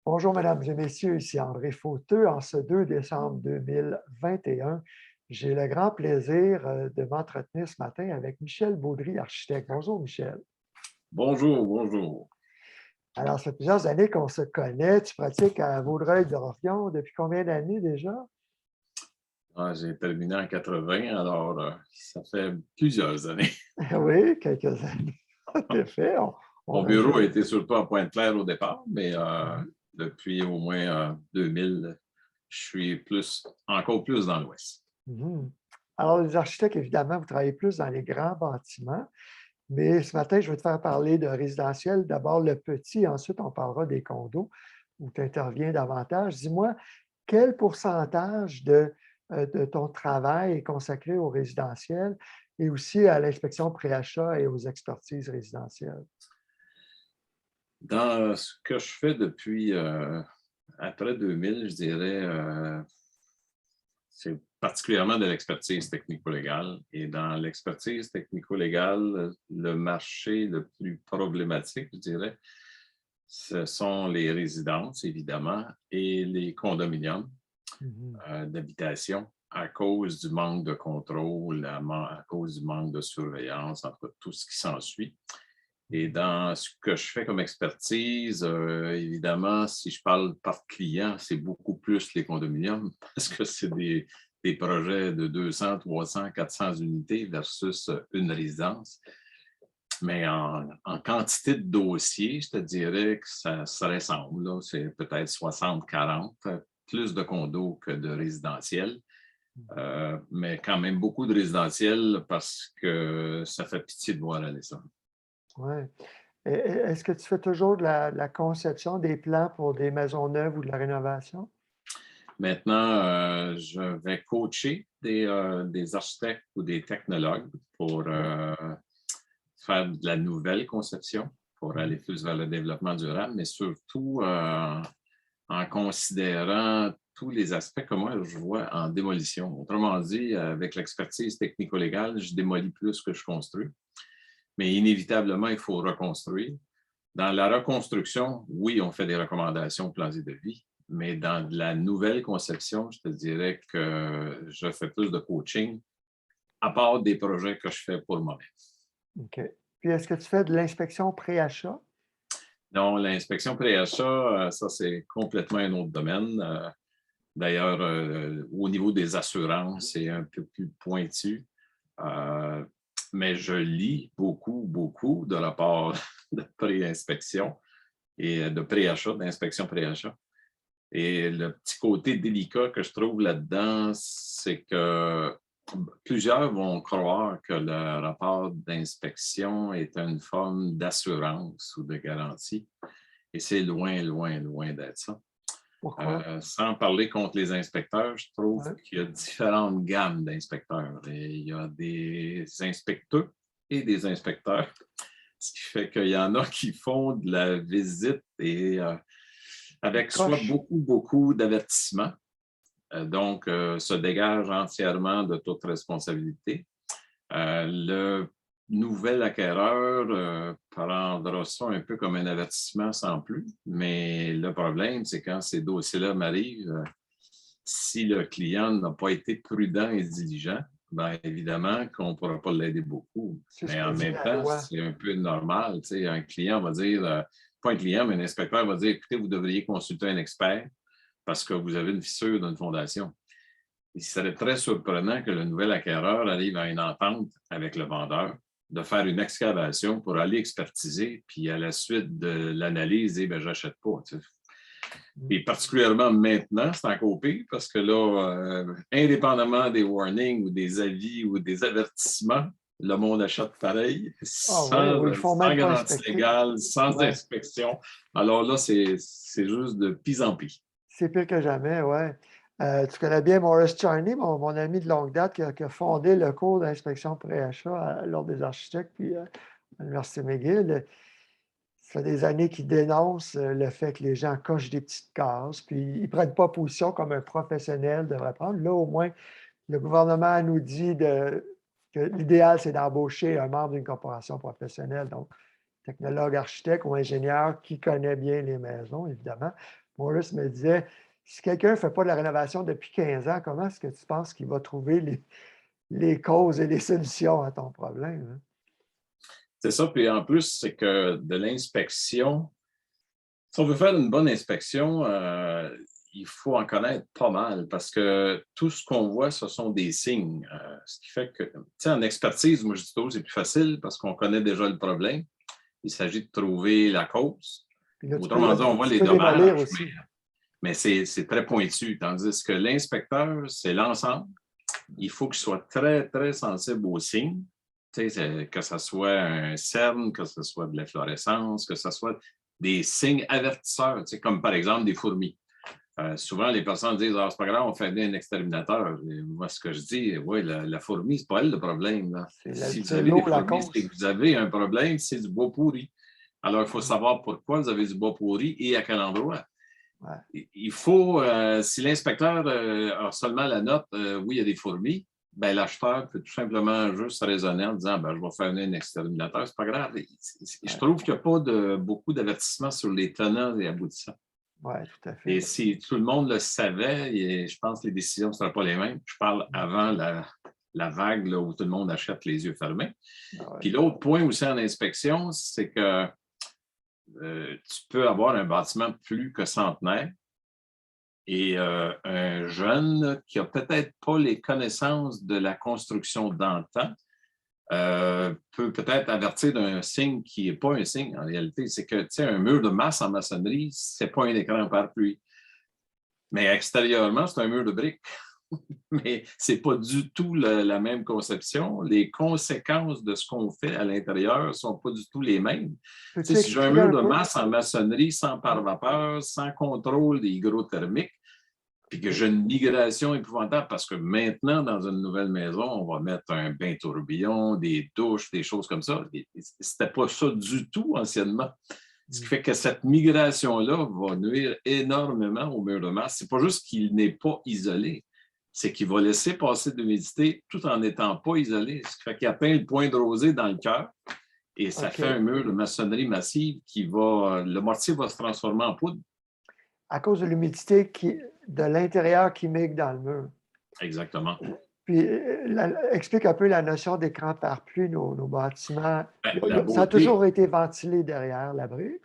Bonjour, mesdames et messieurs, ici André Fauteux. En ce 2 décembre 2021, j'ai le grand plaisir de m'entretenir ce matin avec Michel Baudry, architecte. Bonjour, Michel. Bonjour, bonjour. Alors, ça fait plusieurs années qu'on se connaît. Tu pratiques à Vaudreuil-Dorion depuis combien d'années déjà? J'ai terminé en 80, alors ça fait plusieurs années. Oui, quelques années. En effet, Mon on a bureau joué. était surtout à Pointe-Claire au départ, mais Mhm, depuis au moins 2000, je suis encore plus dans l'Ouest. mhm. Alors, les architectes, évidemment, vous travaillez plus dans les grands bâtiments. Mais ce matin, je vais te faire parler de résidentiel. D'abord le petit, ensuite on parlera des condos où tu interviens davantage. Dis-moi, quel pourcentage de ton travail est consacré au résidentiel et aussi à l'inspection pré-achat et aux expertises résidentielles? Dans ce que je fais depuis après 2000, je dirais, c'est particulièrement de l'expertise technico-légale. Et dans l'expertise technico-légale, le marché le plus problématique, je dirais, ce sont les résidences, évidemment, et les condominiums Mhm, d'habitation à cause du manque de contrôle, à cause du manque de surveillance, entre tout ce qui s'ensuit. Et mhm. dans ce que je fais comme expertise, évidemment, si je parle par client, c'est beaucoup plus les condominiums parce que c'est des projets de 200, 300, 400 unités versus une résidence. Mais en quantité de dossiers, je te dirais que ça se ressemble, là. C'est peut-être 60-40, plus de condos que de résidentiels. Mais quand même beaucoup de résidentiels parce que ça fait pitié de voir aller ça. Ouais. Est-ce que tu fais toujours de la conception des plans pour des maisons neuves ou de la rénovation? Maintenant, je vais coacher des architectes ou des technologues pour OK. faire de la nouvelle conception, pour Mhm, aller plus vers le développement durable, mais surtout en considérant tous les aspects que moi je vois en démolition. Autrement dit, avec l'expertise technico-légale, je démolis plus que je construis, mais inévitablement, il faut reconstruire. Dans la reconstruction, oui, on fait des recommandations, plans et devis, mais dans la nouvelle conception, je te dirais que je fais plus de coaching, à part des projets que je fais pour moi-même. OK. Puis est-ce que tu fais de l'inspection pré-achat? Non, l'inspection pré-achat, ça, c'est complètement un autre domaine. D'ailleurs, au niveau des assurances, c'est un peu plus pointu. Euh, mais je lis beaucoup, beaucoup de la part de pré-inspection et de pré-achat, d'inspection pré-achat. Et le petit côté délicat que je trouve là-dedans, c'est que plusieurs vont croire que le rapport d'inspection est une forme d'assurance ou de garantie. Et c'est loin, loin, loin d'être ça. Pourquoi? Sans parler contre les inspecteurs, je trouve Ouais. qu'il y a différentes gammes d'inspecteurs. Et il y a des inspecteurs et des inspecteurs, ce qui fait qu'il y en a qui font de la visite et Ils avec soit cochent. beaucoup, beaucoup d'avertissements, donc se dégagent entièrement de toute responsabilité. Le nouvel acquéreur prendra ça un peu comme un avertissement sans plus, mais le problème, c'est quand ces dossiers-là m'arrivent, si le client n'a pas été prudent et diligent, bien évidemment qu'on ne pourra pas l'aider beaucoup. C'est ce Mais que en dit même la temps, loi. c'est un peu normal. Tu sais, un client va dire, pas un client, mais un inspecteur va dire, écoutez, vous devriez consulter un expert parce que vous avez une fissure dans une fondation. Il serait très surprenant que le nouvel acquéreur arrive à une entente avec le vendeur de faire une excavation pour aller expertiser, puis à la suite de l'analyse, dire, ben, j'achète pas. Tu sais. Mm. Et particulièrement maintenant, c'est encore pire parce que là, indépendamment des warnings ou des avis ou des avertissements, le monde achète pareil, Ah oui, sans, ou ils font sans même pas garantie inspecter. légale, sans Ouais. inspection. Alors là, c'est juste de pis en pis. C'est pire que jamais, ouais. Tu connais bien Maurice Charney, mon ami de longue date, qui a fondé le cours d'inspection pré-achat à l'Ordre des architectes, puis à l'Université McGill. Ça fait des années qu'il dénonce le fait que les gens cochent des petites cases, puis ils ne prennent pas position comme un professionnel devrait prendre. Là, au moins, le gouvernement nous dit que l'idéal, c'est d'embaucher un membre d'une corporation professionnelle, donc technologue, architecte ou ingénieur qui connaît bien les maisons, évidemment. Maurice me disait, si quelqu'un ne fait pas de la rénovation depuis 15 ans, comment est-ce que tu penses qu'il va trouver les causes et les solutions à ton problème, hein? C'est ça, puis en plus, c'est que de l'inspection, si on veut faire une bonne inspection, il faut en connaître pas mal parce que tout ce qu'on voit, ce sont des signes. Ce qui fait que, tu sais, en expertise, moi, je dis toujours, c'est plus facile parce qu'on connaît déjà le problème. Il s'agit de trouver la cause. Puis là, Autrement dit, on voit tu les peux démolir dommages, aussi. mais c'est très pointu. Tandis que l'inspecteur, c'est l'ensemble. Il faut qu'il soit très, très sensible aux signes. Tu sais, que ce soit un cerne, que ce soit de l'efflorescence, que ce soit des signes avertisseurs, tu sais, comme par exemple des fourmis. Souvent, les personnes disent ah, c'est pas grave, on fait venir un exterminateur. Et moi, ce que je dis, oui, la fourmi, c'est pas elle le problème. Là. Si vous avez des l'eau, la fourmis, cause. c'est que vous avez un problème, c'est du bois pourri. Alors, il faut savoir pourquoi vous avez du bois pourri et à quel endroit. Ouais. Il faut, si l'inspecteur a seulement la note, oui, il y a des fourmis, ben, l'acheteur peut tout simplement juste raisonner en disant ben, je vais faire venir un exterminateur, c'est pas grave. Je trouve qu'il n'y a pas beaucoup d'avertissements sur les tenants et aboutissants. Oui, tout à Et fait. si tout le monde le savait, je pense que les décisions ne seraient pas les mêmes. Je parle avant la vague là, où tout le monde achète les yeux fermés. Ah ouais. Puis l'autre point aussi en inspection, c'est que tu peux avoir un bâtiment plus que centenaire et un jeune qui n'a peut-être pas les connaissances de la construction d'antan peut peut-être avertir d'un signe qui n'est pas un signe en réalité. C'est que, tu sais, un mur de masse en maçonnerie, ce n'est pas un écran parapluie. Mais extérieurement, c'est un mur de briques. Mais ce n'est pas du tout la même conception. Les conséquences de ce qu'on fait à l'intérieur ne sont pas du tout les mêmes. Peux-tu Si j'ai un expliquer mur un de peu? masse en maçonnerie sans pare-vapeur, sans contrôle des hygrothermiques, puis que j'ai une migration épouvantable parce que maintenant, dans une nouvelle maison, on va mettre un bain tourbillon, des douches, des choses comme ça. C'était pas ça du tout anciennement. Ce qui fait que cette migration-là va nuire énormément au mur de masse. C'est pas juste qu'il n'est pas isolé, c'est qu'il va laisser passer de l'humidité tout en n'étant pas isolé. Ce qui fait qu'il atteint le point de rosée dans le cœur et ça fait un mur de maçonnerie massive qui va, le mortier va se transformer en poudre. À cause de l'humidité de l'intérieur qui migre dans le mur. Exactement. Puis, explique un peu la notion d'écran parapluie, nos bâtiments. Ça a toujours été ventilé derrière la brique.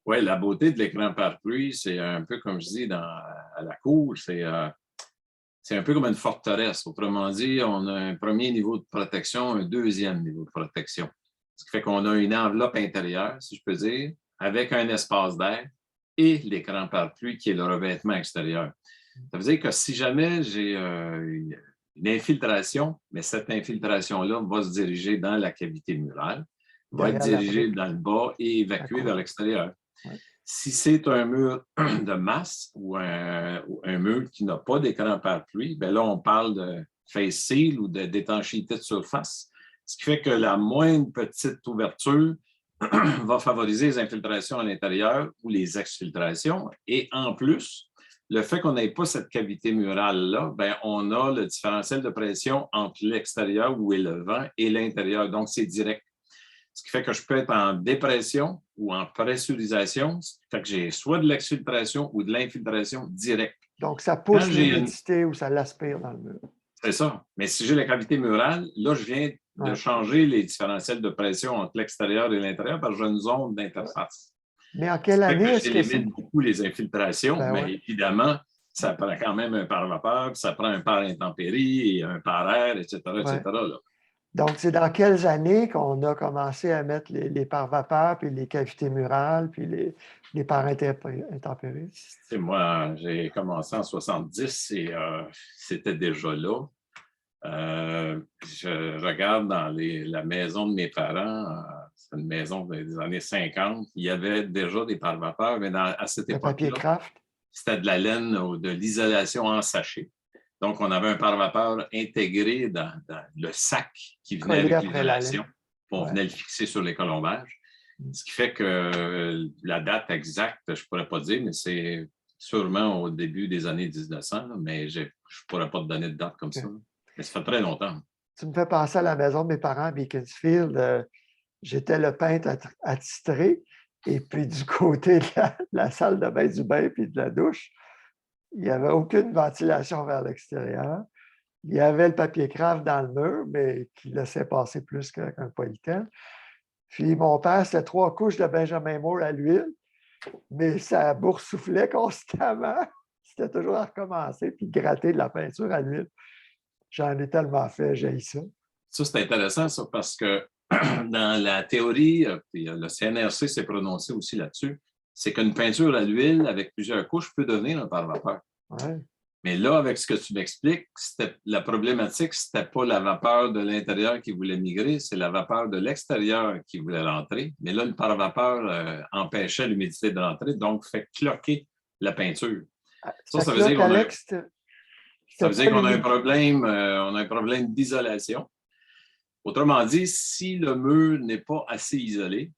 Oui, la beauté de l'écran pare-pluie, c'est un peu comme je dis à la cour, c'est un peu comme une forteresse. Autrement dit, on a un premier niveau de protection, un deuxième niveau de protection. Ce qui fait qu'on a une enveloppe intérieure, si je peux dire, avec un espace d'air et l'écran pare-pluie qui est le revêtement extérieur. Ça veut dire que si jamais j'ai une infiltration, mais cette infiltration-là va se diriger dans la cavité murale, va être dirigée dans le bas et évacuée vers l'extérieur. Ouais. Si c'est un mur de masse ou un mur qui n'a pas d'écran pare-pluie, bien là, on parle de face seal ou d'étanchéité de surface, ce qui fait que la moindre petite ouverture va favoriser les infiltrations à l'intérieur ou les exfiltrations. Et en plus, le fait qu'on n'ait pas cette cavité murale-là, bien, on a le différentiel de pression entre l'extérieur où est le vent et l'intérieur. Donc, c'est direct. Ce qui fait que je peux être en dépression ou en pressurisation. Ce qui fait que j'ai soit de l'exfiltration ou de l'infiltration directe. Donc, ça pousse l'humidité ou ça l'aspire dans le mur. C'est ça. Mais si j'ai la cavité murale, là, je viens de changer les différentiels de pression entre l'extérieur et l'intérieur parce que j'ai une zone d'interface. Mais en quelle année est-ce que j'élimine beaucoup les infiltrations, mais évidemment, ça prend quand même un pare-vapeur, ça prend un pare-intempérie et un pare-air, etc., etc. Là. Donc, c'est dans quelles années qu'on a commencé à mettre les pare-vapeurs, puis les cavités murales, puis les pare-intempéries? Moi, j'ai commencé en 70 et c'était déjà là. Je regarde dans la maison de mes parents, c'est une maison des années 50, il y avait déjà des pare-vapeurs, mais à cette époque-là, c'était de la laine ou de l'isolation en sachet. Donc, on avait un pare-vapeur intégré dans le sac qui venait avec l'isolation. On venait le fixer sur les colombages. Ce qui fait que la date exacte, je ne pourrais pas dire, mais c'est sûrement au début des années 1900, mais je ne pourrais pas te donner de date comme ça. Mais ça fait très longtemps. Tu me fais penser à la maison de mes parents à Beaconsfield. J'étais le peintre attitré. Et puis, du côté de la salle de bain, du bain puis de la douche, il n'y avait aucune ventilation vers l'extérieur. Il y avait le papier craft dans le mur, mais qui laissait passer plus qu'un polythène. Puis mon père, c'était 3 couches de Benjamin Moore à l'huile, mais ça boursouflait constamment. C'était toujours à recommencer, puis gratter de la peinture à l'huile. J'en ai tellement fait, j'ai ça. Ça, c'est intéressant, ça, parce que dans la théorie, puis le CNRC s'est prononcé aussi là-dessus, c'est qu'une peinture à l'huile avec plusieurs couches peut devenir un pare-vapeur. Ouais. Mais là, avec ce que tu m'expliques, la problématique, ce n'était pas la vapeur de l'intérieur qui voulait migrer, c'est la vapeur de l'extérieur qui voulait rentrer. Mais là, le pare-vapeur empêchait l'humidité de rentrer, donc fait cloquer la peinture. Ça veut dire qu'on a un problème d'isolation. Autrement dit, si le mur n'est pas assez isolé,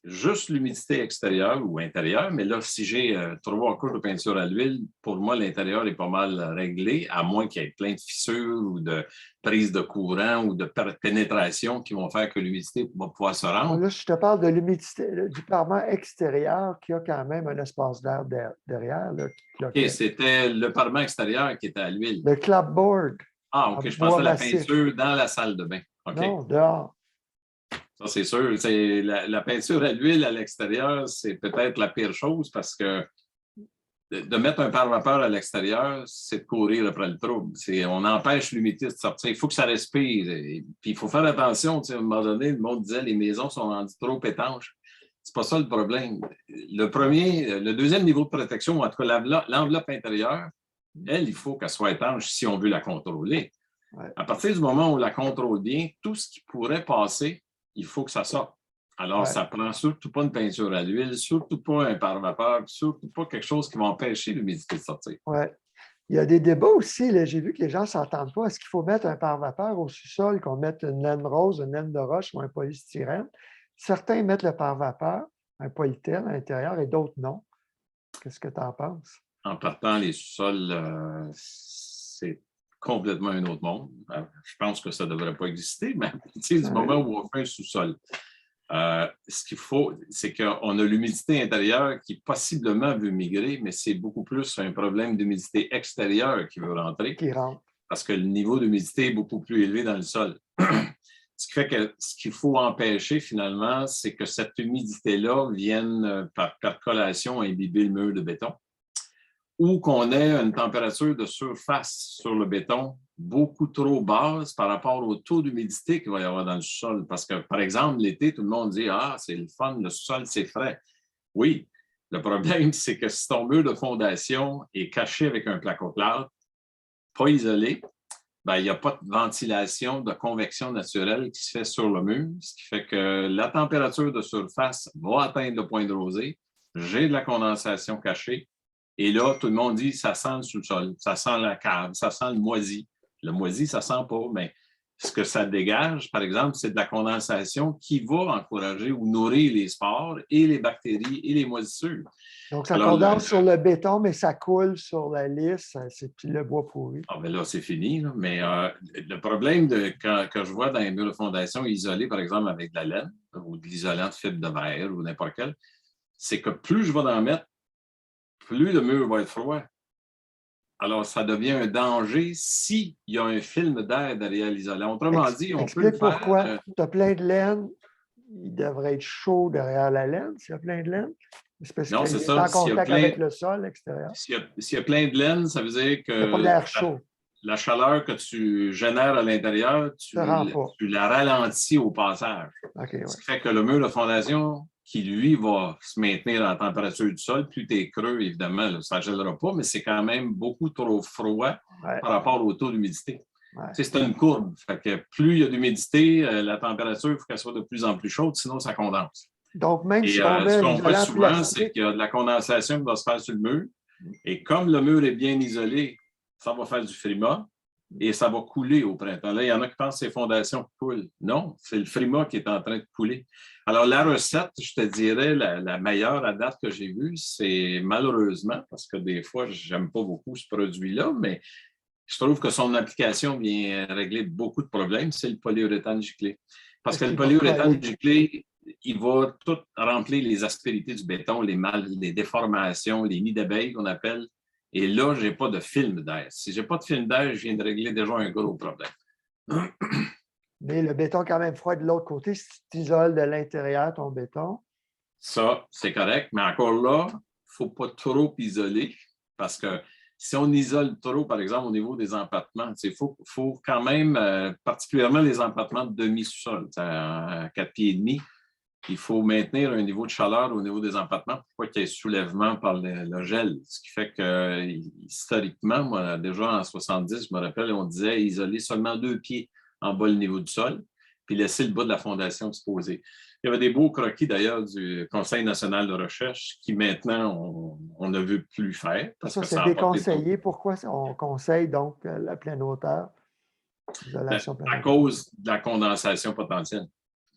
juste l'humidité extérieure ou intérieure, mais là, si j'ai 3 couches de peinture à l'huile, pour moi, l'intérieur est pas mal réglé, à moins qu'il y ait plein de fissures ou de prises de courant ou de pénétration qui vont faire que l'humidité va pouvoir se rendre. Là, je te parle de l'humidité, du parement extérieur qui a quand même un espace d'air derrière. Là, OK, c'était le parement extérieur qui était à l'huile. Le clapboard. Ah, OK, je pensais à la peinture dans la salle de bain. Okay. Non, dehors. Ça, c'est sûr. La peinture à l'huile à l'extérieur, c'est peut-être la pire chose parce que de mettre un pare-vapeur à l'extérieur, c'est de courir après le trouble. On empêche l'humidité de sortir. Il faut que ça respire. Et puis, il faut faire attention. À un moment donné, le monde disait que les maisons sont rendues trop étanches. C'est pas ça le problème. Le deuxième niveau de protection, en tout cas l'enveloppe intérieure, elle, il faut qu'elle soit étanche si on veut la contrôler. Ouais. À partir du moment où on la contrôle bien, tout ce qui pourrait passer, il faut que ça sorte. Alors, ça ne prend surtout pas une peinture à l'huile, surtout pas un pare-vapeur, surtout pas quelque chose qui va empêcher l'humidité de sortir. Oui. Il y a des débats aussi. J'ai vu que les gens ne s'entendent pas. Est-ce qu'il faut mettre un pare-vapeur au sous-sol, qu'on mette une laine rose, une laine de roche ou un polystyrène? Certains mettent le pare-vapeur, un polythène à l'intérieur, et d'autres non. Qu'est-ce que tu en penses? En partant, les sous-sols, c'est complètement un autre monde. Je pense que ça ne devrait pas exister, mais du moment où on fait un sous-sol, ce qu'il faut, c'est qu'on a l'humidité intérieure qui possiblement veut migrer, mais c'est beaucoup plus un problème d'humidité extérieure qui veut rentrer. Qui rentre. Parce que le niveau d'humidité est beaucoup plus élevé dans le sol. Ce qui fait que ce qu'il faut empêcher finalement, c'est que cette humidité-là vienne par percolation imbiber le mur de béton ou qu'on ait une température de surface sur le béton beaucoup trop basse par rapport au taux d'humidité qu'il va y avoir dans le sous-sol. Parce que, par exemple, l'été, tout le monde dit « Ah, c'est le fun, le sous-sol, c'est frais. » Oui, le problème, c'est que si ton mur de fondation est caché avec un placo-plâtre, pas isolé, il n'y a pas de ventilation, de convection naturelle qui se fait sur le mur, ce qui fait que la température de surface va atteindre le point de rosée, j'ai de la condensation cachée, et là, tout le monde dit ça sent le sous-sol, ça sent la cave, ça sent le moisi. Le moisi, ça ne sent pas, mais ce que ça dégage, par exemple, c'est de la condensation qui va encourager ou nourrir les spores et les bactéries et les moisissures. Donc, ça condense sur le béton, mais ça coule sur la lisse, c'est le bois pourri. Ah, bien là, c'est fini. Là. Mais le problème que je vois dans les murs de fondation isolés, par exemple, avec de la laine ou de l'isolant de fibre de verre ou n'importe quel, c'est que plus je vais en mettre, plus le mur va être froid. Alors, ça devient un danger s'il y a un film d'air derrière l'isolant. Autrement dit, on peut le faire. Pourquoi tu as plein de laine, il devrait être chaud derrière la laine s'il y a plein de laine. C'est parce qu'il est en contact avec le sol extérieur. S'il y a plein de laine, ça veut dire que il n'y a pas d'air chaud. La chaleur que tu génères à l'intérieur, tu la ralentis au passage. Okay, Ce qui fait que le mur de fondation, qui lui va se maintenir à la température du sol, plus tu es creux, évidemment, là, ça ne gèlera pas, mais c'est quand même beaucoup trop froid par rapport au taux d'humidité. C'est une courbe. Fait que plus il y a d'humidité, la température, il faut qu'elle soit de plus en plus chaude, sinon ça condense. Donc, même si ce qu'on voit souvent, c'est qu'il y a de la condensation qui va se faire sur le mur. Et comme le mur est bien isolé, ça va faire du frima et ça va couler au printemps. Là, il y en a qui pensent que c'est les fondations qui coulent. Non, c'est le frima qui est en train de couler. Alors, la recette, je te dirais, la meilleure à date que j'ai vue, c'est malheureusement, parce que des fois, je n'aime pas beaucoup ce produit-là, mais je trouve que son application vient régler beaucoup de problèmes, c'est le polyuréthane giclé. Parce que le polyuréthane giclé, il va tout remplir les aspérités du béton, les déformations, les nids d'abeilles qu'on appelle. Et là, je n'ai pas de film d'air. Si je n'ai pas de film d'air, je viens de régler déjà un gros problème. Mais le béton quand même froid de l'autre côté, si tu isoles de l'intérieur ton béton. Ça, c'est correct, mais encore là, il ne faut pas trop isoler parce que si on isole trop, par exemple, au niveau des empattements, il faut quand même, particulièrement les empattements de demi-sous-sol, à 4 pieds et demi, il faut maintenir un niveau de chaleur au niveau des empattements pour pas qu'il y ait soulèvement par le gel. Ce qui fait que, historiquement, moi, déjà en 70, je me rappelle, on disait isoler seulement 2 pieds en bas le niveau du sol, puis laisser le bas de la fondation exposé. Il y avait des beaux croquis d'ailleurs du Conseil national de recherche qui maintenant, on ne veut plus faire. Parce Ça, que c'est déconseillé. Pourquoi on conseille donc la pleine hauteur, isolation pleine à hauteur? cause de la condensation potentielle.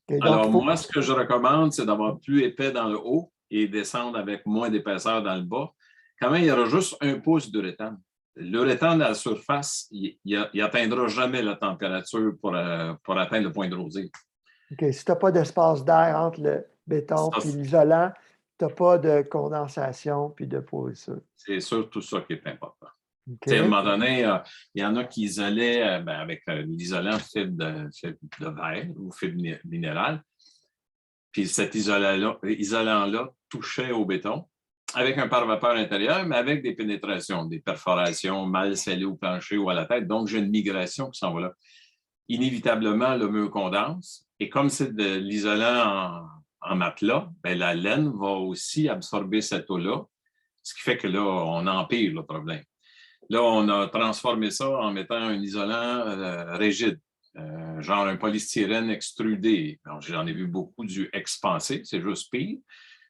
Okay, alors, moi, ce que je recommande, c'est d'avoir plus épais dans le haut et descendre avec moins d'épaisseur dans le bas. Quand même, il y aura juste 1 pouce d'uréthane. L'uréthane à la surface, il n'atteindra jamais la température pour atteindre le point de rosée. OK. Si tu n'as pas d'espace d'air entre le béton et l'isolant, tu n'as pas de condensation puis de pourriture. C'est surtout ça qui est important. Okay. À un moment donné, il y en a qui isolaient avec l'isolant fibre de verre ou fibre minérale. Puis cet isolant-là touchait au béton avec un pare-vapeur intérieur, mais avec des pénétrations, des perforations mal scellées au plancher ou à la tête. Donc, j'ai une migration qui s'en va là. Inévitablement, le mur condense. Et comme c'est de l'isolant en matelas, bien, la laine va aussi absorber cette eau-là, ce qui fait que là, on empire le problème. Là, on a transformé ça en mettant un isolant rigide, genre un polystyrène extrudé. J'en ai vu beaucoup du expansé, c'est juste pire.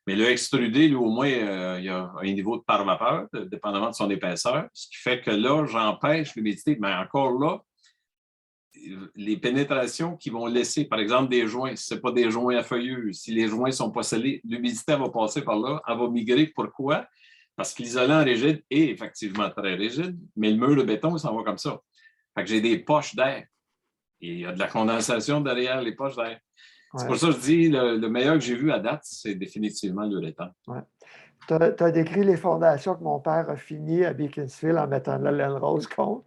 Mais le extrudé, lui, au moins, il y a un niveau de pare-vapeur, dépendamment de son épaisseur, ce qui fait que là, j'empêche l'humidité. Mais encore là, les pénétrations qui vont laisser, par exemple, des joints, si ce n'est pas des joints à feuillus, si les joints ne sont pas scellés, l'humidité va passer par là, elle va migrer. Pourquoi? Parce que l'isolant rigide est effectivement très rigide, mais le mur de béton, ça va comme ça. Fait que j'ai des poches d'air. Et il y a de la condensation derrière les poches d'air. Ouais. C'est pour ça que je dis, le meilleur que j'ai vu à date, c'est définitivement l'uréthane. Ouais. Tu as décrit les fondations que mon père a finies à Beaconsfield en mettant de la laine rose contre.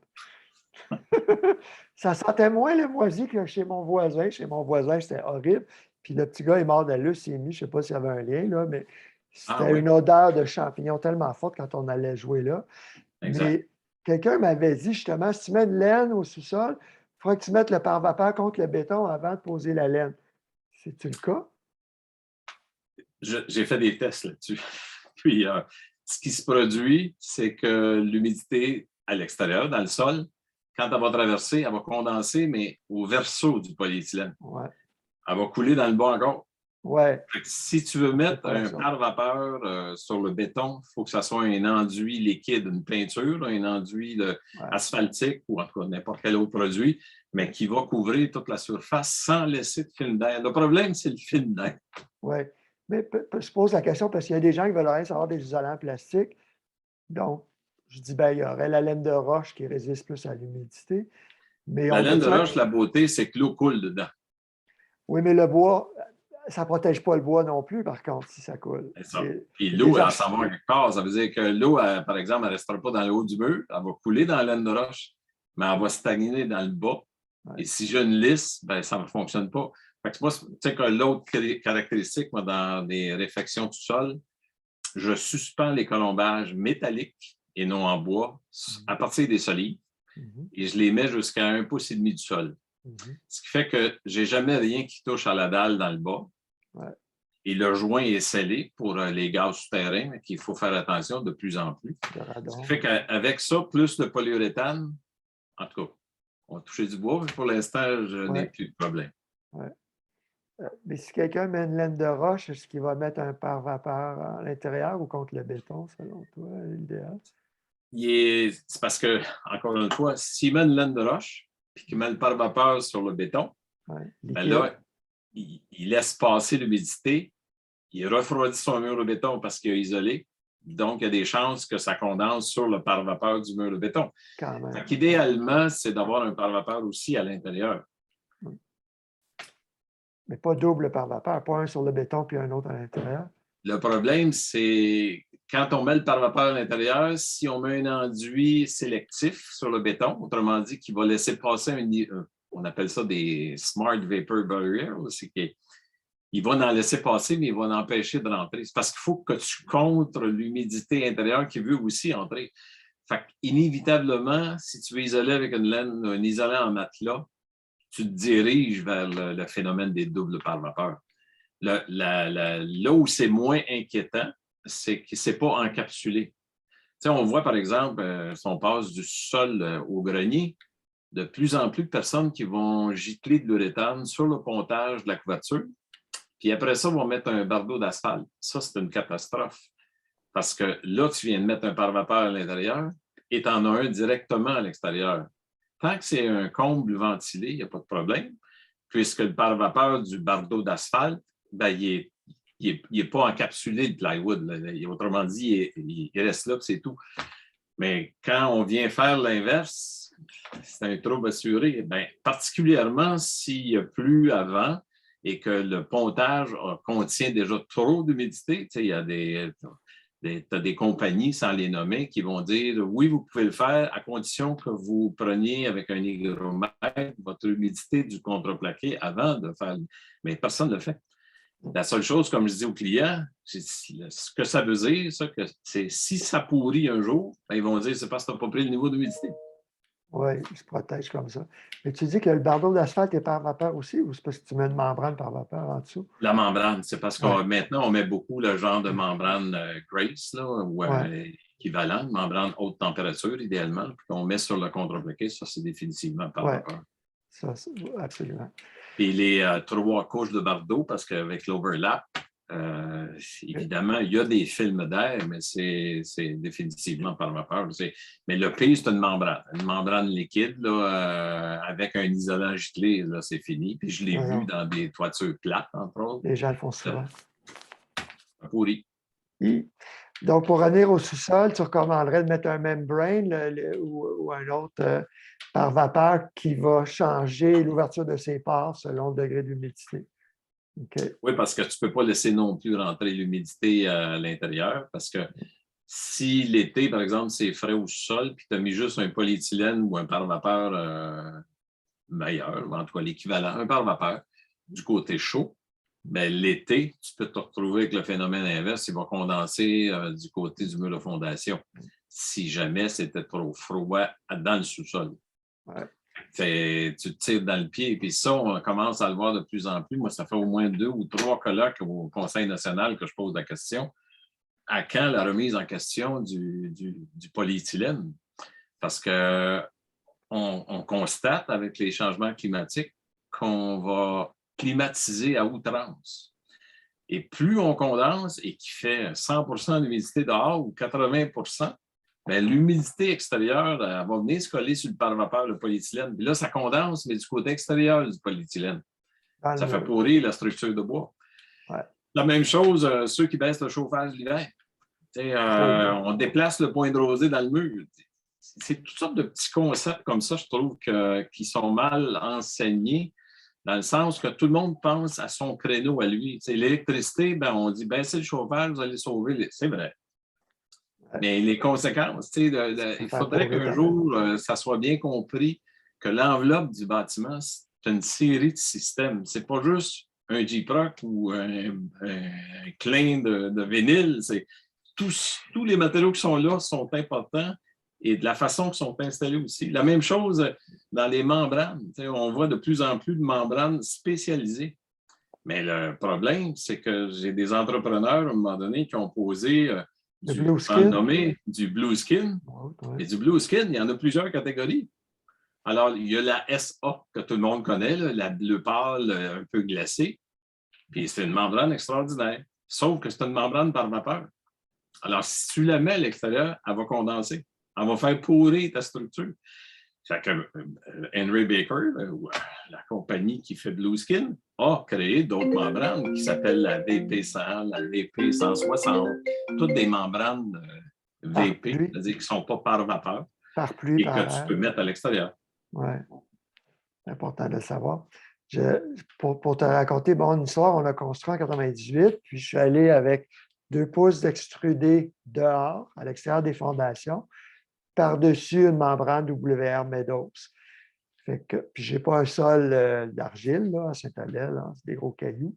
Ça sentait moins le moisi que chez mon voisin. Chez mon voisin, c'était horrible. Puis le petit gars est mort de la leucémie. Je ne sais pas s'il y avait un lien, là, mais c'était une odeur de champignons tellement forte quand on allait jouer là. Exact. Mais quelqu'un m'avait dit justement, si tu mets une laine au sous-sol, il faudrait que tu mettes le pare-vapeur contre le béton avant de poser la laine. C'est-tu le cas? J'ai fait des tests là-dessus. Puis, ce qui se produit, c'est que l'humidité à l'extérieur, dans le sol, quand elle va traverser, elle va condenser, mais au verso du polyéthylène. Ouais. Elle va couler dans le bas encore. Ouais. Si tu veux mettre un pare-vapeur sur le béton, il faut que ça soit un enduit liquide, une peinture, un enduit asphaltique ou en tout cas n'importe quel autre produit, mais qui va couvrir toute la surface sans laisser de film d'air. Le problème, c'est le film d'air. Oui. Mais je pose la question parce qu'il y a des gens qui veulent rien savoir des isolants plastiques. Donc, je dis, ben, il y aurait la laine de roche qui résiste plus à l'humidité. La laine de roche, la beauté, c'est que l'eau coule dedans. Oui, mais le bois, ça ne protège pas le bois non plus, par contre, si ça coule. Puis l'eau, elle s'en va quelque part. Ça veut dire que l'eau, par exemple, elle ne restera pas dans le haut du mur. Elle va couler dans la laine de roche, mais elle va stagner dans le bas. Ouais. Et si j'ai une lisse, ben, ça ne fonctionne pas. Fait que moi, tu sais que l'autre caractéristique, moi, dans des réfections du sol, je suspends les colombages métalliques et non en bois à partir des solides et je les mets jusqu'à 1,5 pouce du sol. Ce qui fait que je n'ai jamais rien qui touche à la dalle dans le bas. Ouais. Et le joint est scellé pour les gaz souterrains, qu'il faut faire attention de plus en plus. Ce qui fait qu'avec ça, plus le polyuréthane, en tout cas, on va toucher du bois, mais pour l'instant, je n'ai plus de problème. Ouais. Mais si quelqu'un met une laine de roche, est-ce qu'il va mettre un pare-vapeur à l'intérieur ou contre le béton, selon toi, l'idéal? C'est parce que, encore une fois, s'il met une laine de roche puis qu'il met le pare-vapeur sur le béton, ben là, il laisse passer l'humidité, il refroidit son mur de béton parce qu'il a isolé, donc il y a des chances que ça condense sur le pare-vapeur du mur de béton. Idéalement, c'est d'avoir un pare-vapeur aussi à l'intérieur. Mais pas double par vapeur, pas un sur le béton puis un autre à l'intérieur. Le problème, c'est quand on met le pare-vapeur à l'intérieur, si on met un enduit sélectif sur le béton, autrement dit, qui va laisser passer on appelle ça des Smart Vapor Barriers, c'est qu'il va en laisser passer, mais il va en empêcher de rentrer. C'est parce qu'il faut que tu contres l'humidité intérieure qui veut aussi entrer. Fait inévitablement, si tu veux isoler avec une laine, un isolant en matelas, tu te diriges vers le phénomène des doubles pare-vapeur. Là où c'est moins inquiétant, c'est que ce n'est pas encapsulé. Tu sais, on voit, par exemple, si on passe du sol au grenier, de plus en plus de personnes qui vont gicler de l'uréthane sur le pontage de la couverture, puis après ça, vont mettre un bardeau d'asphalte. Ça, c'est une catastrophe. Parce que là, tu viens de mettre un pare-vapeur à l'intérieur et tu en as un directement à l'extérieur. Tant que c'est un comble ventilé, il n'y a pas de problème, puisque le pare-vapeur du bardeau d'asphalte, ben, il n'est pas encapsulé de plywood. Là. Autrement dit, il reste là, c'est tout. Mais quand on vient faire l'inverse, c'est un trouble assuré. Ben, particulièrement s'il y a plu avant et que le pontage contient déjà trop d'humidité. Il y a des compagnies, sans les nommer, qui vont dire oui, vous pouvez le faire à condition que vous preniez avec un hygromètre votre humidité du contreplaqué avant de faire. Mais personne ne le fait. La seule chose, comme je dis aux clients, ce que ça veut dire, c'est si ça pourrit un jour, ben, ils vont dire c'est parce que tu n'as pas pris le niveau d'humidité. Oui, ils se protègent comme ça. Mais tu dis que le bardeau d'asphalte est par vapeur aussi, ou c'est parce que tu mets une membrane par vapeur en dessous? La membrane, c'est parce que maintenant, on met beaucoup le genre de membrane Grace, là, ou équivalent, membrane haute température, idéalement, puis qu'on met sur le contreplaqué, ça, c'est définitivement par vapeur. Ça, absolument. Puis les 3 couches de bardeau, parce qu'avec l'overlap, évidemment, il y a des films d'air, mais c'est définitivement par vapeur. Mais le pire, c'est une membrane liquide là, avec un isolant giclé, là, c'est fini. Puis je l'ai vu dans des toitures plates, entre autres. Les gens le font souvent. Pourri. Donc, pour revenir au sous-sol, tu recommanderais de mettre un membrane ou un autre par vapeur qui va changer l'ouverture de ses pores selon le degré d'humidité. Okay. Oui, parce que tu ne peux pas laisser non plus rentrer l'humidité à l'intérieur parce que si l'été, par exemple, c'est frais au sol, puis tu as mis juste un polyéthylène ou un pare-vapeur meilleur, ou en tout cas l'équivalent, un pare-vapeur du côté chaud, mais l'été, tu peux te retrouver avec le phénomène inverse, il va condenser du côté du mur de fondation si jamais c'était trop froid dans le sous-sol. Ouais. Tu te tires dans le pied. Et puis ça, on commence à le voir de plus en plus. Moi, ça fait au moins 2 ou 3 colloques au Conseil national que je pose la question. À quand la remise en question du polyéthylène? Parce qu'on constate avec les changements climatiques qu'on va climatiser à outrance. Et plus on condense et qu'il fait 100 d'humidité dehors ou 80 bien, l'humidité extérieure elle va venir se coller sur le pare-vapeur, le polyéthylène. Puis là, ça condense, mais du côté extérieur du polyéthylène. Ça fait pourrir la structure de bois. Ouais. La même chose, ceux qui baissent le chauffage l'hiver. On déplace le point de rosée dans le mur. C'est toutes sortes de petits concepts comme ça, je trouve, qui sont mal enseignés, dans le sens que tout le monde pense à son créneau à lui. L'électricité, ben, on dit baissez le chauffage, vous allez sauver. C'est vrai. Mais les conséquences, il faudrait qu'un jour, ça soit bien compris que l'enveloppe du bâtiment, c'est une série de systèmes. Ce n'est pas juste un J-Proc ou un clin de vinyle. Tous les matériaux qui sont là sont importants et de la façon qu'ils sont installés aussi. La même chose dans les membranes. On voit de plus en plus de membranes spécialisées. Mais le problème, c'est que j'ai des entrepreneurs, à un moment donné, qui ont posé du blue skin. Et du blue skin, il y en a plusieurs catégories. Alors, il y a la SA que tout le monde connaît, là, la bleu pâle, un peu glacée. Puis c'est une membrane extraordinaire. Sauf que c'est une membrane par vapeur. Alors, si tu la mets à l'extérieur, elle va condenser. Elle va faire pourrir ta structure. Fait que Henry Baker, la compagnie qui fait Blue Skin, a créé d'autres membranes qui s'appellent la VP100, la VP160, toutes des membranes VP, c'est-à-dire qui ne sont pas par vapeur et que tu peux mettre à l'extérieur. Oui, c'est important de le savoir. Pour te raconter bon, une histoire, on a construit en 98, puis je suis allé avec 2 pouces d'extrudé dehors, à l'extérieur des fondations, par-dessus une membrane WR Meadows. Puis je n'ai pas un sol d'argile là, à Saint-Adèle, c'est des gros cailloux.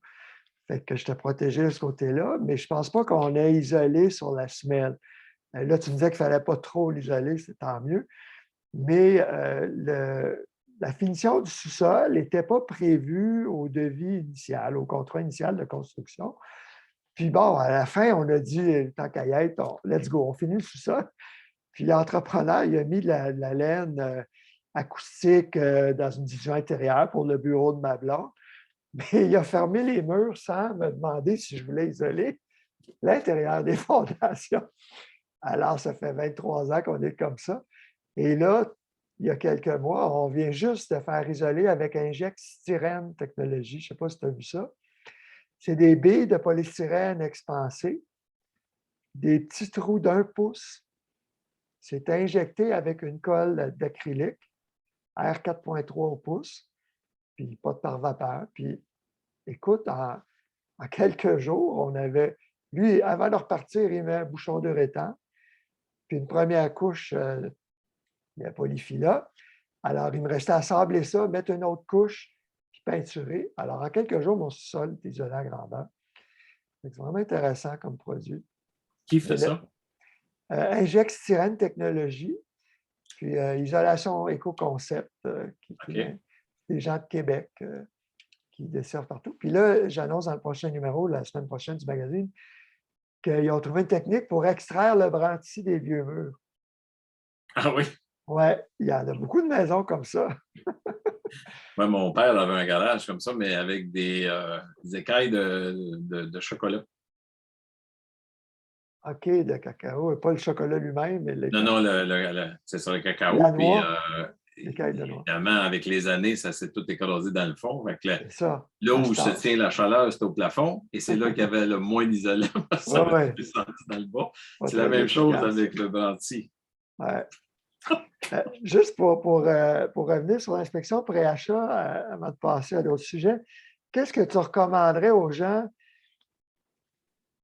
Fait que j'étais protégé de ce côté-là, mais je ne pense pas qu'on ait isolé sur la semelle. Là, tu me disais qu'il ne fallait pas trop l'isoler, c'est tant mieux. Mais la finition du sous-sol n'était pas prévue au devis initial, au contrat initial de construction. Puis bon, à la fin, on a dit, tant qu'à y être, let's go, on finit le sous-sol. Puis l'entrepreneur, il a mis de la laine acoustique dans une division intérieure pour le bureau de ma blonde. Mais il a fermé les murs sans me demander si je voulais isoler l'intérieur des fondations. Alors, ça fait 23 ans qu'on est comme ça. Et là, il y a quelques mois, on vient juste de faire isoler avec Inject Styrène Technologie. Je ne sais pas si tu as vu ça. C'est des billes de polystyrène expansées, des petits trous d'1 pouce. C'est injecté avec une colle d'acrylique, R4.3 au pouce, puis pas de pare-vapeur. Puis, écoute, en quelques jours, on avait... Lui, avant de repartir, il met un bouchon d'uréthane, puis une première couche de polyfila. Alors, il me restait à sabler ça, mettre une autre couche, puis peinturer. Alors, en quelques jours, mon sous-sol est isolé à grandeur. C'est vraiment intéressant comme produit. Qui fait ça? Inject Styrène Technologie, puis Isolation Éco-Concept, des gens de Québec qui desservent partout. Puis là, j'annonce dans le prochain numéro, la semaine prochaine du magazine, qu'ils ont trouvé une technique pour extraire le branti des vieux murs. Ah oui? Oui, il y en a beaucoup de maisons comme ça. Ouais, mon père avait un garage comme ça, mais avec des écailles de chocolat. OK, de cacao, pas le chocolat lui-même, mais Non, non, c'est sur le cacao. la Puis, noix, l'écaille de noix. évidemment, avec les années, ça s'est tout écrasé dans le fond. C'est ça. Là où se tient la chaleur, c'est au plafond. Et c'est là qu'il y avait le moins d'isolant. Ça Oui, va oui. plus senti dans le bas. Pas C'est la très même chose efficace. avec le branti. Ouais. Juste pour revenir sur l'inspection pré-achat, avant de passer à d'autres sujets, qu'est-ce que tu recommanderais aux gens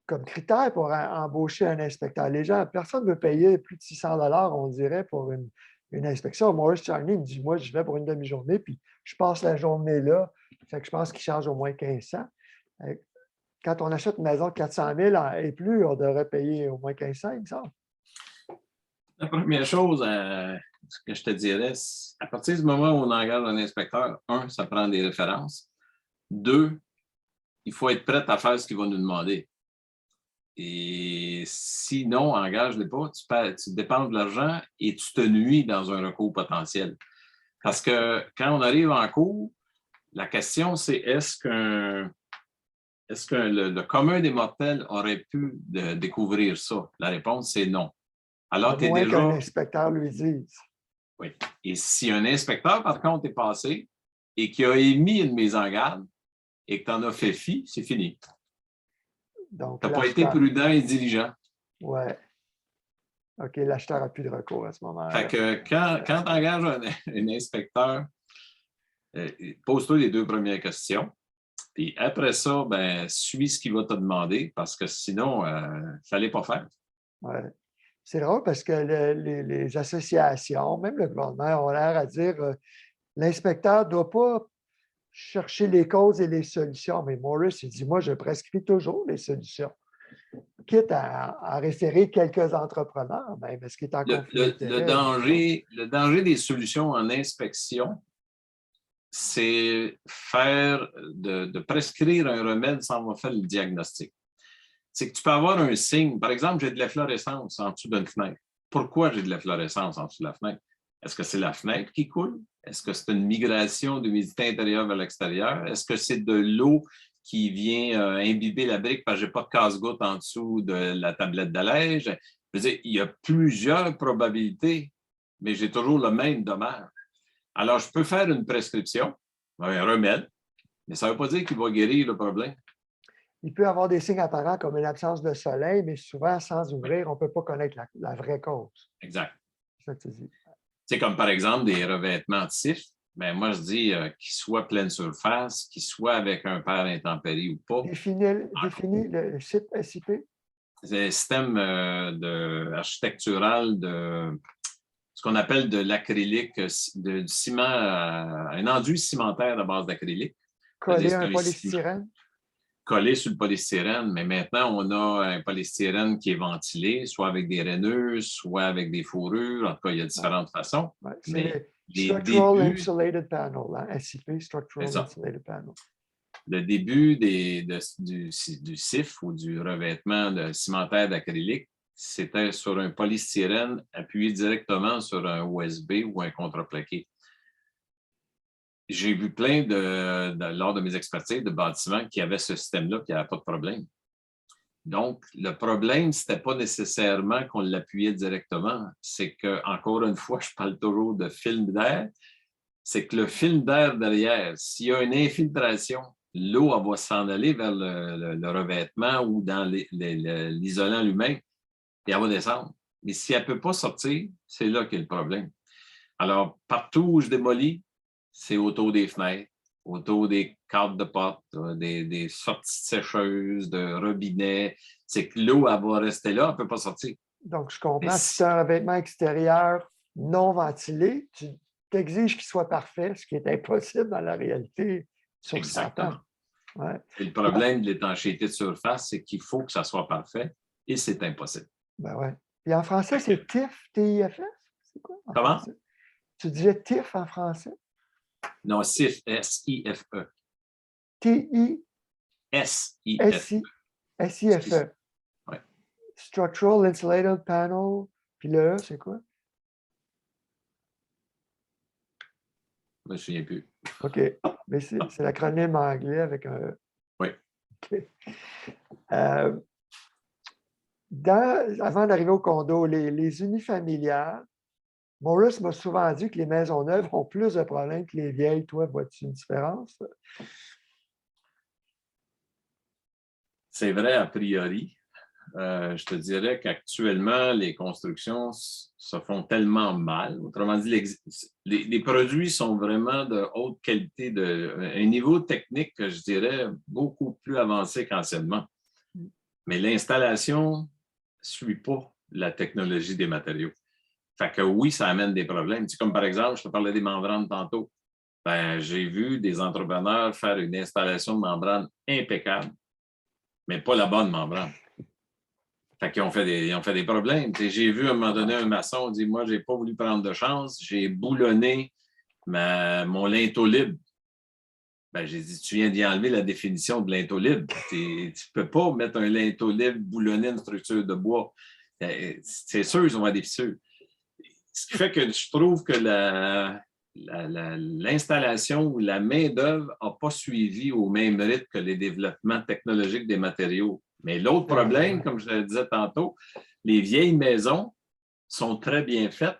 comme critère pour embaucher un inspecteur? Les gens, personne ne veut payer plus de 600 on dirait, pour une inspection. Maurice Charney me dit, moi, je vais pour une demi-journée, puis je passe la journée là. Fait que je pense qu'il charge au moins 1500. Quand on achète une maison de 400 000 et plus, on devrait payer au moins 1500, il me semble. La première chose ce que je te dirais, à partir du moment où on engage un inspecteur, ça prend des références. 2, il faut être prêt à faire ce qu'il va nous demander. Et sinon, engage-les pas, tu dépenses de l'argent et tu te nuis dans un recours potentiel. Parce que quand on arrive en cours, la question, c'est est-ce que le commun des mortels aurait pu découvrir ça? La réponse, c'est non. Alors, tu es moins qu'un déjà... inspecteur lui dise. Oui. Et si un inspecteur, par contre, est passé et qui a émis une mise en garde et que tu en as fait fi, c'est fini. Tu n'as pas été prudent et diligent. Oui. OK, l'acheteur n'a plus de recours à ce moment-là. Fait que quand tu engages un inspecteur, pose-toi les 2 premières questions. Puis après ça, suis ce qu'il va te demander parce que sinon, il ne fallait pas faire. Ouais. C'est drôle parce que les associations, même le gouvernement, ont l'air à dire l'inspecteur ne doit pas chercher les causes et les solutions. Mais Maurice, il dit, moi, je prescris toujours les solutions. Quitte à référer quelques entrepreneurs, même, ce qui est en conflit d'intérêts. Le danger des solutions en inspection, c'est de prescrire un remède sans avoir fait le diagnostic. C'est que tu peux avoir un signe. Par exemple, j'ai de l'efflorescence en dessous d'une fenêtre. Pourquoi j'ai de l'efflorescence en dessous de la fenêtre? Est-ce que c'est la fenêtre qui coule? Est-ce que c'est une migration d'humidité intérieure vers l'extérieur? Est-ce que c'est de l'eau qui vient imbiber la brique parce que je n'ai pas de casse-goutte en dessous de la tablette d'allège? Je veux dire, il y a plusieurs probabilités, mais j'ai toujours le même dommage. Alors, je peux faire une prescription, un remède, mais ça ne veut pas dire qu'il va guérir le problème. Il peut y avoir des signes apparents comme une absence de soleil, mais souvent, sans ouvrir, on ne peut pas connaître la vraie cause. Exact. C'est ça que tu dis. C'est comme par exemple des revêtements de cif. Ben, moi, je dis qu'il soit pleine surface, qu'il soit avec un père intempérie ou pas. Définis le site SIP. C'est un système architectural de ce qu'on appelle de l'acrylique, du ciment, un enduit cimentaire à base d'acrylique. Coller C'est un un polystyrène. collé sur le polystyrène, mais maintenant, on a un polystyrène qui est ventilé, soit avec des rainures, soit avec des fourrures. En tout cas, il y a différentes façons. Ouais, c'est Mais le les Structural débuts, Insulated Panel, hein, SIP, c'est Structural ça. Insulated Panel. Le début du CIF ou du revêtement de cimentaire d'acrylique, c'était sur un polystyrène appuyé directement sur un USB ou un contreplaqué. J'ai vu plein lors de mes expertises de bâtiments qui avaient ce système-là, qui n'avait pas de problème. Donc, le problème, ce n'était pas nécessairement qu'on l'appuyait directement. C'est que, encore une fois, je parle toujours de film d'air, c'est que le film d'air derrière, s'il y a une infiltration, l'eau va s'en aller vers le revêtement ou dans l'isolant lui-même, et elle va descendre. Mais si elle ne peut pas sortir, c'est là qu'est le problème. Alors, partout où je démolis, c'est autour des fenêtres, autour des cadres de porte, des sorties de sécheuses, de robinets. C'est que l'eau, elle va rester là, elle ne peut pas sortir. Donc, je comprends. Si Si tu as un revêtement extérieur non ventilé, tu t'exiges qu'il soit parfait, ce qui est impossible dans la réalité sur 100 ans. Exactement. Ouais. Et le problème de l'étanchéité de surface, c'est qu'il faut que ça soit parfait et c'est impossible. Ben ouais. Et en français, c'est TIF, TIFS? C'est quoi en Comment? français? Tu disais TIF en français? Non, SIF, S-I-F-E. T-I-S-I-F-E. S-I-F-E. Ouais. Structural Insulated Panel. Puis le E, c'est quoi? Je ne me souviens plus. OK. Mais c'est l'acronyme anglais avec un E. Oui. OK. Avant d'arriver au condo, les unifamiliales, Maurice m'a souvent dit que les maisons neuves ont plus de problèmes que les vieilles. Toi, vois-tu une différence? C'est vrai a priori. Je te dirais qu'actuellement, les constructions se font tellement mal. Autrement dit, les produits sont vraiment de haute qualité, un niveau technique que je dirais beaucoup plus avancé qu'anciennement. Mais l'installation ne suit pas la technologie des matériaux. Fait que oui, ça amène des problèmes. Tu sais, comme par exemple, je te parlais des membranes tantôt. Ben, j'ai vu des entrepreneurs faire une installation de membrane impeccable, mais pas la bonne membrane. Fait qu'ils ont fait des problèmes. J'ai vu à un moment donné un maçon dire, moi, je n'ai pas voulu prendre de chance, j'ai boulonné mon linteau libre. Ben, j'ai dit, tu viens d'y enlever la définition de linteau libre. Tu ne peux pas mettre un linteau libre, boulonner une structure de bois. C'est sûr, ils ont des fissures. Ce qui fait que je trouve que l'installation ou la main-d'œuvre n'a pas suivi au même rythme que les développements technologiques des matériaux. Mais l'autre problème, comme je le disais tantôt, les vieilles maisons sont très bien faites,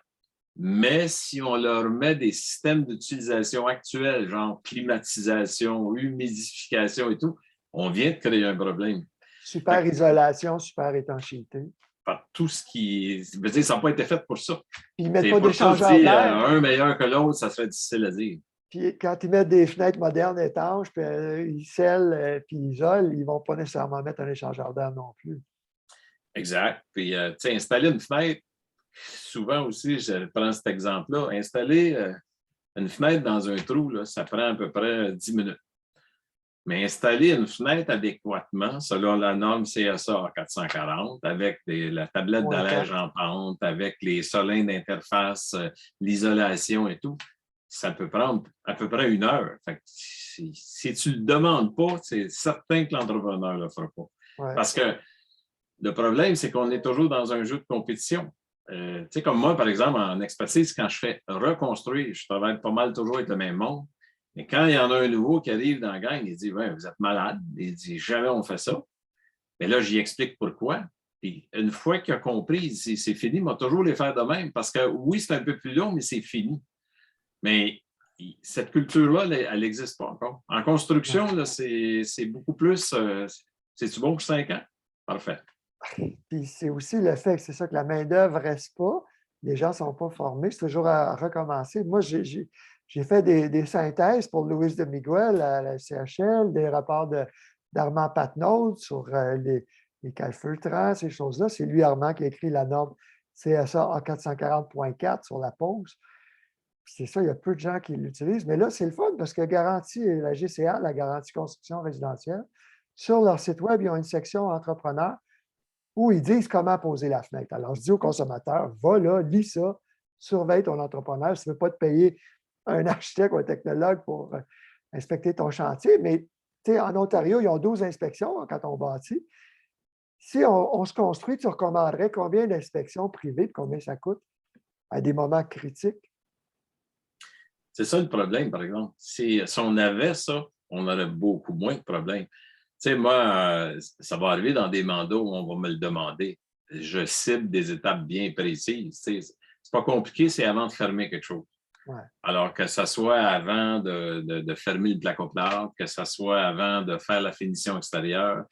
mais si on leur met des systèmes d'utilisation actuels, genre climatisation, humidification et tout, on vient de créer un problème. Super isolation, super étanchéité. Par tout ce qui. Je veux dire, ça n'a pas été fait pour ça. Puis ils mettent C'est pas pour ça que je d'échangeur dis d'air. un meilleur que l'autre, ça serait difficile à dire. Puis quand ils mettent des fenêtres modernes étanches, puis ils scellent, puis ils isolent, ils ne vont pas nécessairement mettre un échangeur d'air non plus. Exact. Puis, tu sais, installer une fenêtre, souvent aussi, je prends cet exemple-là, installer une fenêtre dans un trou, là, ça prend à peu près 10 minutes. Mais installer une fenêtre adéquatement, selon la norme CSA 440, avec la tablette d'allège en pente, avec les solins d'interface, l'isolation et tout, ça peut prendre à peu près 1 heure. Fait que si tu ne le demandes pas, c'est certain que l'entrepreneur ne le fera pas. Ouais. Parce que le problème, c'est qu'on est toujours dans un jeu de compétition. Tu sais, comme moi, par exemple, en expertise, quand je fais reconstruire, je travaille pas mal toujours avec le même monde. Mais quand il y en a un nouveau qui arrive dans la gang, il dit, ouais, vous êtes malade. Il dit, jamais on fait ça. Mais là, j'y explique pourquoi. Puis une fois qu'il a compris, c'est fini, il va toujours les faire de même. Parce que oui, c'est un peu plus long, mais c'est fini. Mais cette culture-là, elle n'existe pas encore. En construction, c'est beaucoup plus. C'est-tu bon pour 5 ans? Parfait. Puis c'est aussi le fait que c'est ça que la main-d'œuvre ne reste pas. Les gens ne sont pas formés. C'est toujours à recommencer. Moi, j'ai fait des synthèses pour Louis de Miguel à la CHL, des rapports d'Armand Patnaud sur les cales filtrants, ces choses-là. C'est lui, Armand, qui a écrit la norme CSA A440.4 sur la pause. C'est ça, il y a peu de gens qui l'utilisent. Mais là, c'est le fun parce que garantie, la GCA, la garantie construction résidentielle, sur leur site Web, ils ont une section entrepreneurs où ils disent comment poser la fenêtre. Alors, je dis aux consommateurs, va là, lis ça, surveille ton entrepreneur. Si tu ne veux pas te payer un architecte ou un technologue pour inspecter ton chantier, mais en Ontario, ils ont 12 inspections quand on bâtit. Si on se construit, tu recommanderais combien d'inspections privées, combien ça coûte à des moments critiques? C'est ça le problème, par exemple. Si on avait ça, on aurait beaucoup moins de problèmes. Tu sais, moi, ça va arriver dans des mandats où on va me le demander. Je cible des étapes bien précises. Tu sais, c'est pas compliqué, c'est avant de fermer quelque chose. Ouais. Alors que ce soit avant de fermer le placo-plâtre, que ce soit avant de faire la finition extérieure,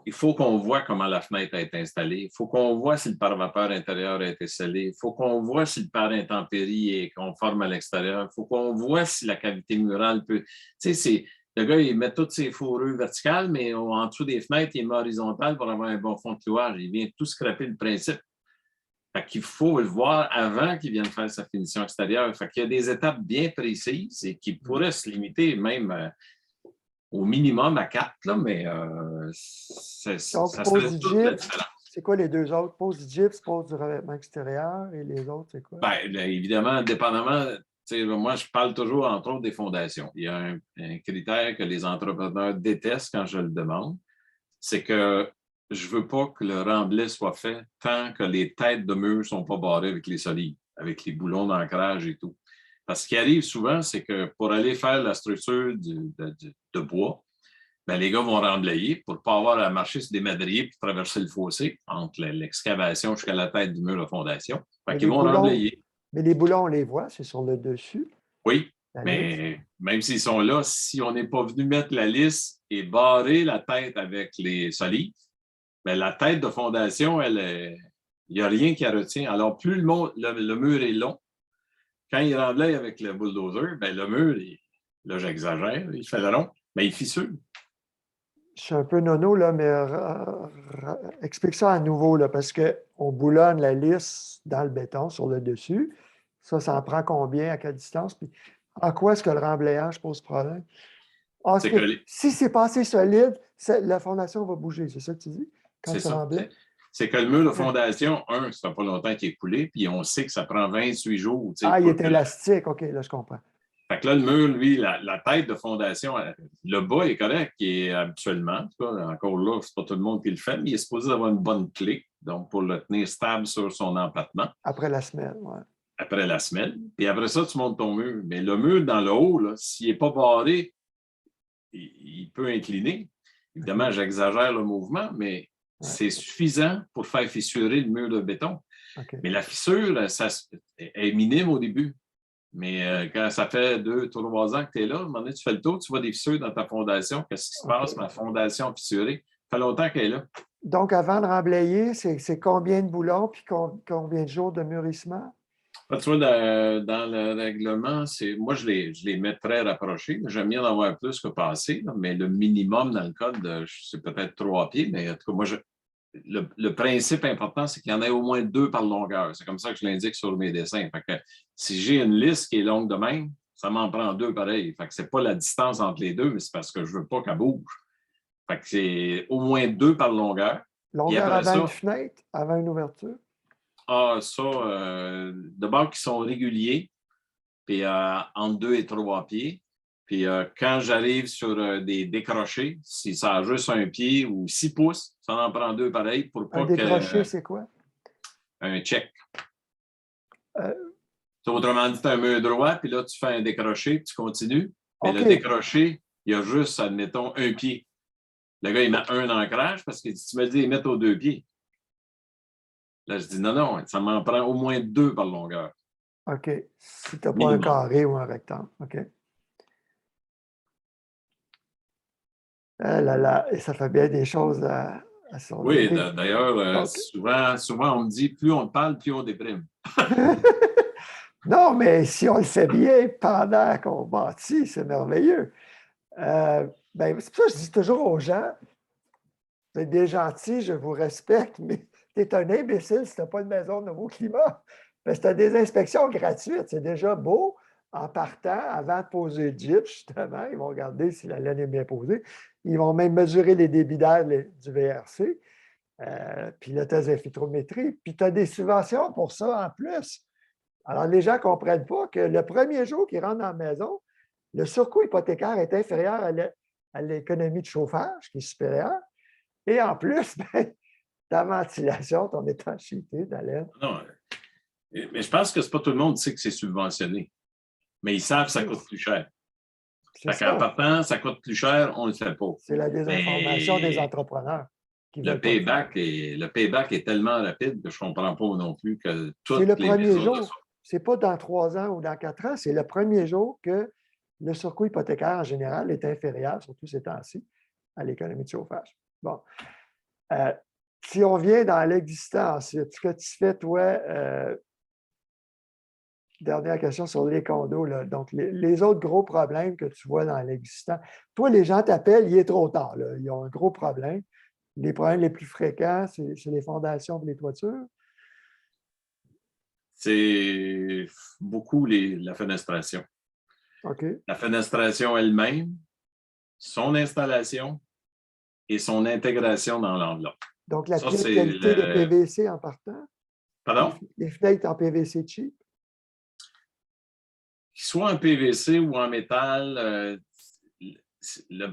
il faut qu'on voit comment la fenêtre a été installée. Il faut qu'on voit si le pare-vapeur intérieur a été scellé. Il faut qu'on voit si le pare intempérie est conforme à l'extérieur. Il faut qu'on voit si la cavité murale peut... Tu sais, le gars, il met toutes ses fourrures verticales, mais en dessous des fenêtres, il met horizontal pour avoir un bon fond de clouage. Il vient tout scraper le principe. Fait qu'il faut le voir avant qu'il vienne faire sa finition extérieure. Fait qu'il y a des étapes bien précises et qui pourraient se limiter même au minimum à 4, là, mais ça serait toute la différence. C'est quoi les deux autres? Pose du gyps, pose du revêtement extérieur et les autres, c'est quoi? Bien, évidemment, dépendamment, moi, je parle toujours, entre autres, des fondations. Il y a un critère que les entrepreneurs détestent quand je le demande, c'est que je ne veux pas que le remblai soit fait tant que les têtes de mur ne sont pas barrées avec les solides, avec les boulons d'ancrage et tout. Parce ce qui arrive souvent, c'est que pour aller faire la structure de bois, bien, les gars vont remblayer pour ne pas avoir à marcher sur des madriers pour traverser le fossé entre l'excavation jusqu'à la tête du mur de fondation. Fait qu'ils vont remblayer. Mais les boulons, on les voit, c'est sur le dessus. Oui, mais même s'ils sont là, si on n'est pas venu mettre la lisse et barrer la tête avec les solides, bien, la tête de fondation, il n'y a rien qui la retient. Alors, plus le mur est long, quand il remblaye avec le bulldozer, bien, le mur, là, j'exagère, il fait le rond, mais il fissure. Je suis un peu nono, là, mais explique ça à nouveau, là, parce qu'on boulonne la lisse dans le béton sur le dessus. Ça en prend combien, à quelle distance? Puis en quoi est-ce que le remblayage pose problème? Si c'est pas assez solide, la fondation va bouger, c'est ça que tu dis? Quand tu remblais? C'est que le mur de fondation, ça fait pas longtemps qu'il est coulé, puis on sait que ça prend 28 jours. Il est élastique, OK, là, je comprends. Fait que là, le mur, lui, la tête de fondation, le bas est correct, qui est habituellement, en tout cas, encore là, c'est pas tout le monde qui le fait, mais il est supposé avoir une bonne clé, donc pour le tenir stable sur son empattement. Après la semelle, oui. Après la semelle. Puis après ça, tu montes ton mur. Mais le mur dans le haut, s'il n'est pas barré, il peut incliner. Évidemment, j'exagère le mouvement, mais c'est suffisant pour faire fissurer le mur de béton. Okay. Mais la fissure, ça est minime au début. Mais quand ça fait 2-3 ans que tu es là, à un moment donné, tu fais le tour, tu vois des fissures dans ta fondation. Qu'est-ce qui se passe? Ma fondation fissurée. Ça fait longtemps qu'elle est là. Donc, avant de remblayer, c'est combien de boulons puis combien de jours de mûrissement? Tu vois, dans le règlement, moi, je les mets très rapprochés. J'aime bien en avoir plus que passer, mais le minimum dans le code, c'est peut-être 3 pieds. Mais en tout cas, moi, le principe important, c'est qu'il y en ait au moins 2 par longueur. C'est comme ça que je l'indique sur mes dessins. Fait que si j'ai une liste qui est longue de même, ça m'en prend 2 pareil. Fait que c'est pas la distance entre les deux, mais c'est parce que je veux pas qu'elle bouge. Fait que c'est au moins 2 par longueur. Longueur avant une fenêtre, avant une ouverture? D'abord qu'ils sont réguliers, puis entre 2 et 3 pieds. Puis quand j'arrive sur des décrochés, si ça a juste un pied ou 6 pouces, ça en prend 2 pareil pour pas que... Un décroché, c'est quoi? Un check. Autrement dit, tu as un mur droit, puis là, tu fais un décroché, puis tu continues. Mais le décroché, il y a juste, admettons, un pied. Le gars, il met un ancrage parce que tu me dis, il met aux 2 pieds. Là, je dis non, ça m'en prend au moins 2 par longueur. OK. Si tu n'as pas un carré ou un rectangle. OK. Là, là, et ça fait bien des choses à surveiller. Oui, d'ailleurs, souvent, on me dit, plus on te parle, plus on déprime. Non, mais si on le fait bien pendant qu'on bâtit, c'est merveilleux. Ben, c'est pour ça que je dis toujours aux gens, vous êtes des gentils, je vous respecte, mais tu es un imbécile si tu n'as pas une maison de nouveau climat. Parce que tu as des inspections gratuites. C'est déjà beau en partant, avant de poser le Jeep, justement. Ils vont regarder si la laine est bien posée. Ils vont même mesurer les débits d'air du VRC. Puis le test d'infiltrométrie. Puis tu as des subventions pour ça en plus. Alors, les gens ne comprennent pas que le premier jour qu'ils rentrent dans la maison, le surcoût hypothécaire est inférieur à l'économie de chauffage, qui est supérieure. Et en plus, ben, ta ventilation, ton étanchéité, ta laine. Non, mais je pense que c'est pas tout le monde qui sait que c'est subventionné. Mais ils savent que ça coûte plus cher. C'est Fait qu'en ça. partant, ça coûte plus cher, on ne le fait pas. C'est la désinformation des Mais entrepreneurs qui ne veulent pas le faire. le payback est tellement rapide que je ne comprends pas non plus que C'est le toutes les premier maisons de jour. Ce n'est pas dans 3 ans ou dans 4 ans, c'est le premier jour que le surcoût hypothécaire en général est inférieur, surtout ces temps-ci, à l'économie de chauffage. Bon. Si on vient dans l'existant ensuite, ce que tu fais, toi, dernière question sur les condos, là. Donc, les autres gros problèmes que tu vois dans l'existant, toi, les gens t'appellent, il est trop tard, là. Ils ont un gros problème. Les problèmes les plus fréquents, c'est les fondations et les toitures. C'est beaucoup la fenestration. OK. La fenestration elle-même, son installation et son intégration dans l'enveloppe. Donc, la Ça, pire c'est qualité de PVC en partant. Pardon? Les fenêtres en PVC cheap. Qu'il soit en PVC ou en métal,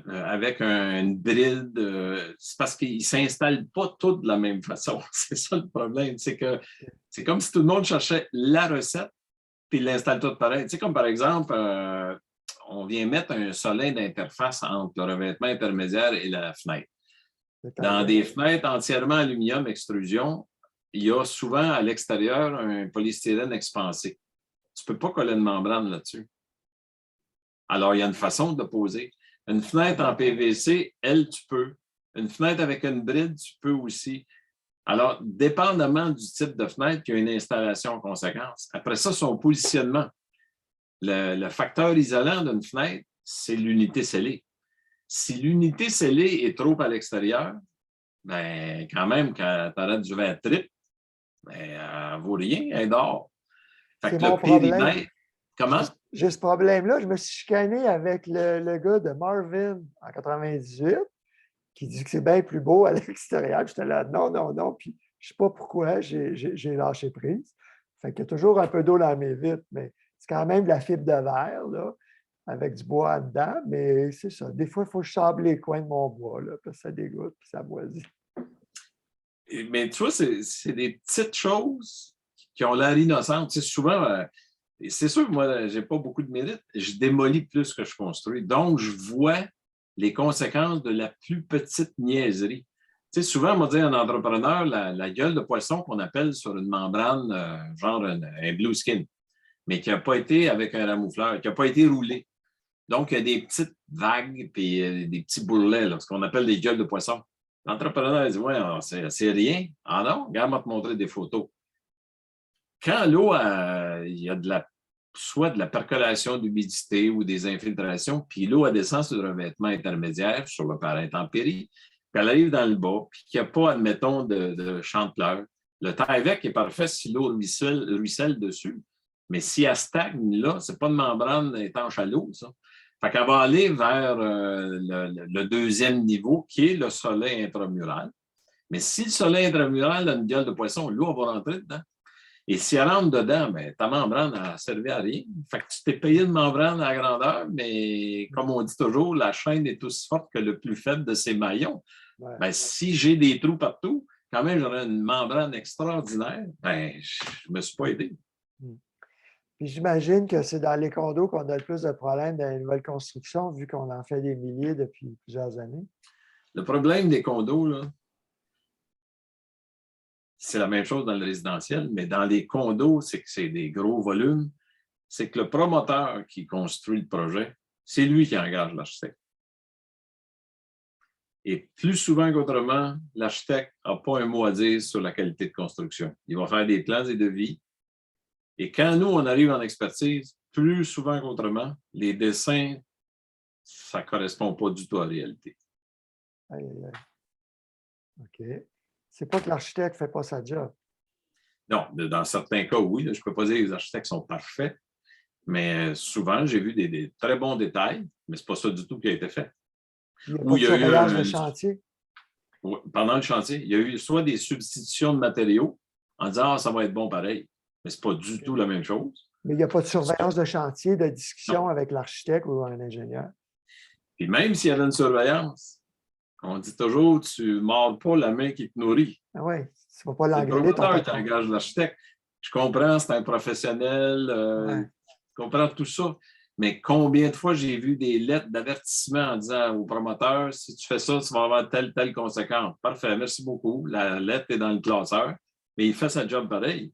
avec une bride, c'est parce qu'ils ne s'installent pas tous de la même façon. C'est ça le problème. C'est que c'est comme si tout le monde cherchait la recette puis il l'installe tout pareil. Tu sais, comme par exemple, on vient mettre un soleil d'interface entre le revêtement intermédiaire et la fenêtre. Dans des fenêtres entièrement aluminium extrusion, il y a souvent à l'extérieur un polystyrène expansé. Tu ne peux pas coller de membrane là-dessus. Alors, il y a une façon de poser. Une fenêtre en PVC, elle, tu peux. Une fenêtre avec une bride, tu peux aussi. Alors, dépendamment du type de fenêtre, il y a une installation en conséquence. Après ça, son positionnement. Le facteur isolant d'une fenêtre, c'est l'unité scellée. Si l'unité scellée est trop à l'extérieur, ben, quand même, quand tu arrêtes du verre trip, ben, elle ne vaut rien, elle dort. Fait C'est que mon le problème. périmètre, comment? J'ai ce problème-là. Je me suis chicané avec le gars de Marvin en 98 qui dit que c'est bien plus beau à l'extérieur. J'étais là, non, non, non. Puis je ne sais pas pourquoi j'ai lâché prise. Fait qu'il y a toujours un peu d'eau dans mes vitres, mais c'est quand même de la fibre de verre, là, avec du bois dedans. Mais c'est ça. Des fois, il faut que je sable les coins de mon bois, là, parce que ça dégoûte puis ça moisit. Mais tu vois, c'est des petites choses qui ont l'air innocentes. Tu sais, souvent, c'est sûr que moi, je n'ai pas beaucoup de mérite. Je démolis plus que je construis. Donc, je vois les conséquences de la plus petite niaiserie. Tu sais, souvent, on va dire un entrepreneur, la gueule de poisson qu'on appelle sur une membrane, genre un blue skin, mais qui n'a pas été avec un ramoufleur, qui n'a pas été roulé. Donc, il y a des petites vagues et des petits bourrelets, là, ce qu'on appelle des gueules de poisson. L'entrepreneur dit, ouais, c'est rien. Ah non, regarde, moi te montrer des photos. Quand l'eau, il y a soit de la percolation d'humidité ou des infiltrations, puis l'eau descend sur le revêtement intermédiaire, sur le parent intempérie, puis elle arrive dans le bas, puis qu'il n'y a pas, admettons, de champ de pleurs. Le taille-vec est parfait si l'eau ruisselle dessus. Mais si elle stagne là, ce n'est pas une membrane étanche à l'eau, ça. Fait qu'elle va aller vers le deuxième niveau, qui est le soleil intramural. Mais si le soleil intramural a une gueule de poisson, l'eau va rentrer dedans. Et si elle rentre dedans, bien, ta membrane n'a servi à rien. Fait que tu t'es payé une membrane à la grandeur, mais comme on dit toujours, la chaîne est aussi forte que le plus faible de ses maillons. Ouais. Bien, si j'ai des trous partout, quand même, j'aurais une membrane extraordinaire. Bien, je ne me suis pas aidé. Puis j'imagine que c'est dans les condos qu'on a le plus de problèmes dans les nouvelles constructions, vu qu'on en fait des milliers depuis plusieurs années. Le problème des condos, là, c'est la même chose dans le résidentiel, mais dans les condos, c'est que c'est des gros volumes. C'est que le promoteur qui construit le projet, c'est lui qui engage l'architecte. Et plus souvent qu'autrement, l'architecte n'a pas un mot à dire sur la qualité de construction. Il va faire des plans et devis, Et quand nous, on arrive en expertise, plus souvent qu'autrement, les dessins, ça ne correspond pas du tout à la réalité. Aïe, aïe, aïe. OK. C'est pas que l'architecte ne fait pas sa job. Non, dans certains cas, oui. Je ne peux pas dire que les architectes sont parfaits, mais souvent, j'ai vu des très bons détails, mais ce n'est pas ça du tout qui a été fait. Il n'y a Ou pas il de y a eu surveillance de chantier. pendant le chantier, il y a eu soit des substitutions de matériaux en disant ça va être bon pareil, mais ce n'est pas du tout la même chose. Mais il n'y a pas de surveillance de chantier, de Non. discussion avec l'architecte ou un ingénieur. Puis même s'il y avait une surveillance, on dit toujours tu ne mords pas la main qui te nourrit. Ah oui, tu ne vas pas C'est le l'engueuler, ton promoteur qui patron. engage l'architecte. Je comprends, c'est un professionnel, Ouais. je comprends tout ça. Mais combien de fois j'ai vu des lettres d'avertissement en disant au promoteur, si tu fais ça, tu vas avoir telle conséquence. Parfait, merci beaucoup. La lettre est dans le classeur, mais il fait sa job pareil.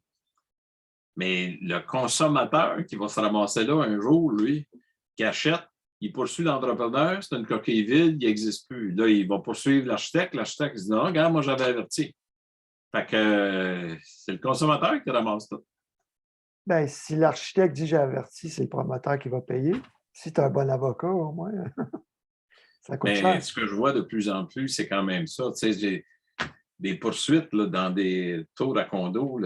Mais le consommateur qui va se ramasser là un jour, lui, qui achète, il poursuit l'entrepreneur, c'est une coquille vide, il n'existe plus. Là, il va poursuivre l'architecte. L'architecte dit non, regarde, moi j'avais averti. Fait que c'est le consommateur qui ramasse tout. Bien, si l'architecte dit j'ai averti, c'est le promoteur qui va payer. Si tu as un bon avocat, au moins, ça coûte Mais cher. ce que je vois de plus en plus, c'est quand même ça. Tu sais, j'ai des poursuites là, dans des tours à condos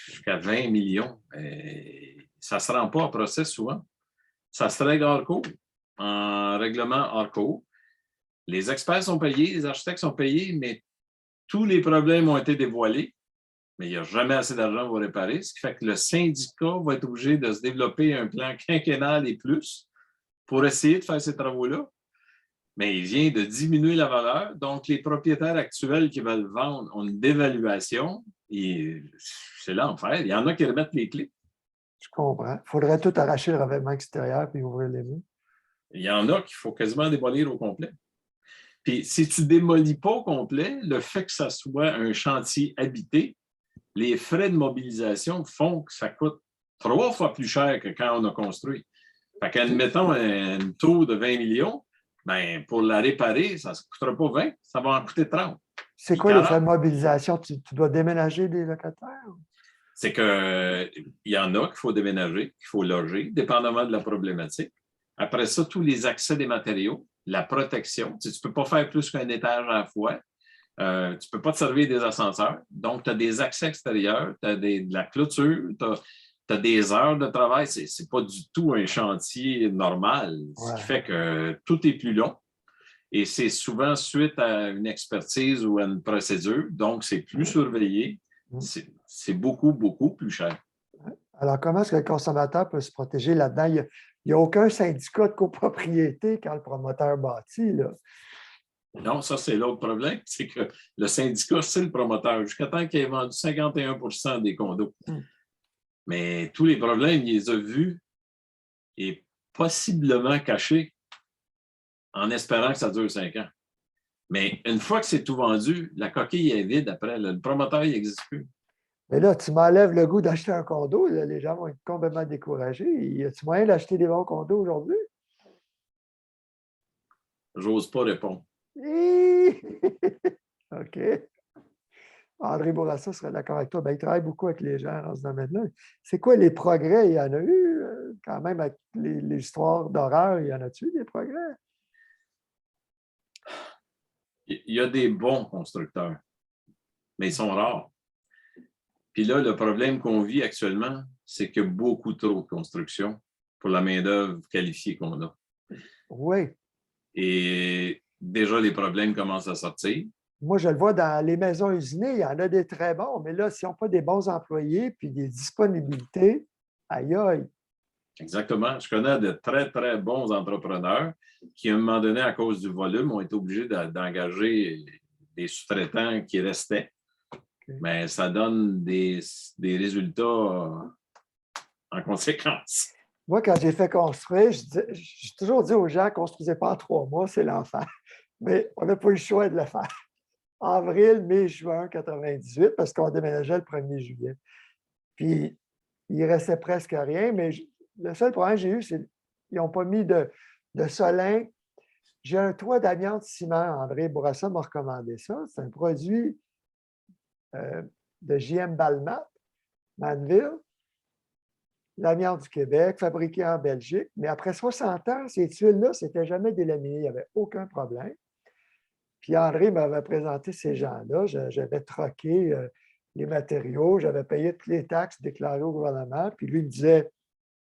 jusqu'à 20 millions. Ça ne se rend pas en procès souvent. Ça se règle hors cours, en règlement hors cours. Les experts sont payés, les architectes sont payés, mais tous les problèmes ont été dévoilés, mais il n'y a jamais assez d'argent pour réparer, ce qui fait que le syndicat va être obligé de se développer un plan quinquennal et plus pour essayer de faire ces travaux-là. Mais il vient de diminuer la valeur. Donc, les propriétaires actuels qui veulent vendre ont une dévaluation et c'est l'enfer. Il y en a qui remettent les clés. Je comprends. Il faudrait tout arracher le revêtement extérieur puis ouvrir les murs. Il y en a qu'il faut quasiment démolir au complet. Puis, si tu ne démolis pas au complet, le fait que ça soit un chantier habité, les frais de mobilisation font que ça coûte 3 fois plus cher que quand on a construit. Fait qu'admettons une tour de 20 millions, ben, pour la réparer, ça ne coûtera pas 20, ça va en coûter 30. C'est quoi les frais de mobilisation? Tu dois déménager des locataires? C'est qu'il y en a qu'il faut déménager, qu'il faut loger, dépendamment de la problématique. Après ça, tous les accès des matériaux, la protection. Tu ne peux pas faire plus qu'un étage à la fois. Tu ne peux pas te servir des ascenseurs. Donc, tu as des accès extérieurs, tu as de la clôture, tu as des heures de travail. Ce n'est pas du tout un chantier normal, ce qui fait que tout est plus long. Et c'est souvent suite à une expertise ou à une procédure. Donc, c'est plus surveillé. C'est beaucoup, beaucoup plus cher. Alors, comment est-ce que le consommateur peut se protéger là-dedans? Il n'y a aucun syndicat de copropriété quand le promoteur bâtit, là. Non, ça, c'est l'autre problème, c'est que le syndicat, c'est le promoteur, jusqu'à temps qu'il ait vendu 51% des condos. Mais tous les problèmes, il les a vus et possiblement cachés en espérant que ça dure 5 ans. Mais une fois que c'est tout vendu, la coquille est vide après. Le promoteur, il n'existe plus. Mais là, tu m'enlèves le goût d'acheter un condo. Là, les gens vont être complètement découragés. Y a-t-il moyen d'acheter des bons condos aujourd'hui? J'ose pas répondre. OK. André Bourassa serait d'accord avec toi. Bien, il travaille beaucoup avec les gens dans ce domaine-là. C'est quoi les progrès? Il y en a eu quand même avec les histoires d'horreur. Il y en a-tu eu des progrès? Il y a des bons constructeurs, mais ils sont rares. Puis là, le problème qu'on vit actuellement, c'est qu'il y a beaucoup trop de construction pour la main-d'œuvre qualifiée qu'on a. Oui. Et déjà, les problèmes commencent à sortir. Moi, je le vois dans les maisons usinées, il y en a des très bons, mais là, s'ils n'ont pas des bons employés puis des disponibilités, aïe aïe. Exactement. Je connais de très, très bons entrepreneurs qui, à un moment donné, à cause du volume, ont été obligés d'engager des sous-traitants qui restaient. Okay. Mais ça donne des résultats en conséquence. Moi, quand j'ai fait construire, j'ai toujours dit aux gens, construisez pas en 3 mois, c'est l'enfer. Mais on n'a pas eu le choix de le faire. Avril, mai, juin 98, parce qu'on déménageait le 1er juillet. Puis, il restait presque rien, mais le seul problème que j'ai eu, c'est qu'ils n'ont pas mis de solin. J'ai un toit d'amiante ciment. André Bourassa m'a recommandé ça. C'est un produit de JM Balmat, Manville. l'amiante du Québec, fabriquée en Belgique. Mais après 60 ans, ces tuiles-là, c'était jamais délaminé. Il n'y avait aucun problème. Puis André m'avait présenté ces gens-là. J'avais troqué les matériaux, j'avais payé toutes les taxes déclarées au gouvernement. Puis lui me disait,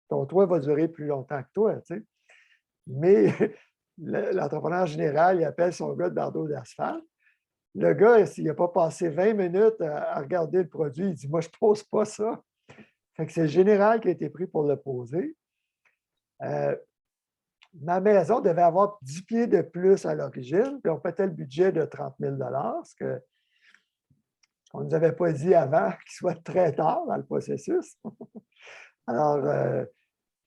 ton toit va durer plus longtemps que toi, tu sais. Mais l'entrepreneur général, il appelle son gars de bardeau d'asphalte. Le gars, s'il n'a pas passé 20 minutes à regarder le produit, il dit, moi, je ne pose pas ça. Fait que c'est le général qui a été pris pour le poser. Ma maison devait avoir 10 pieds de plus à l'origine, puis on pétait le budget de 30 000 ce qu'on ne nous avait pas dit avant qu'il soit très tard dans le processus. Alors,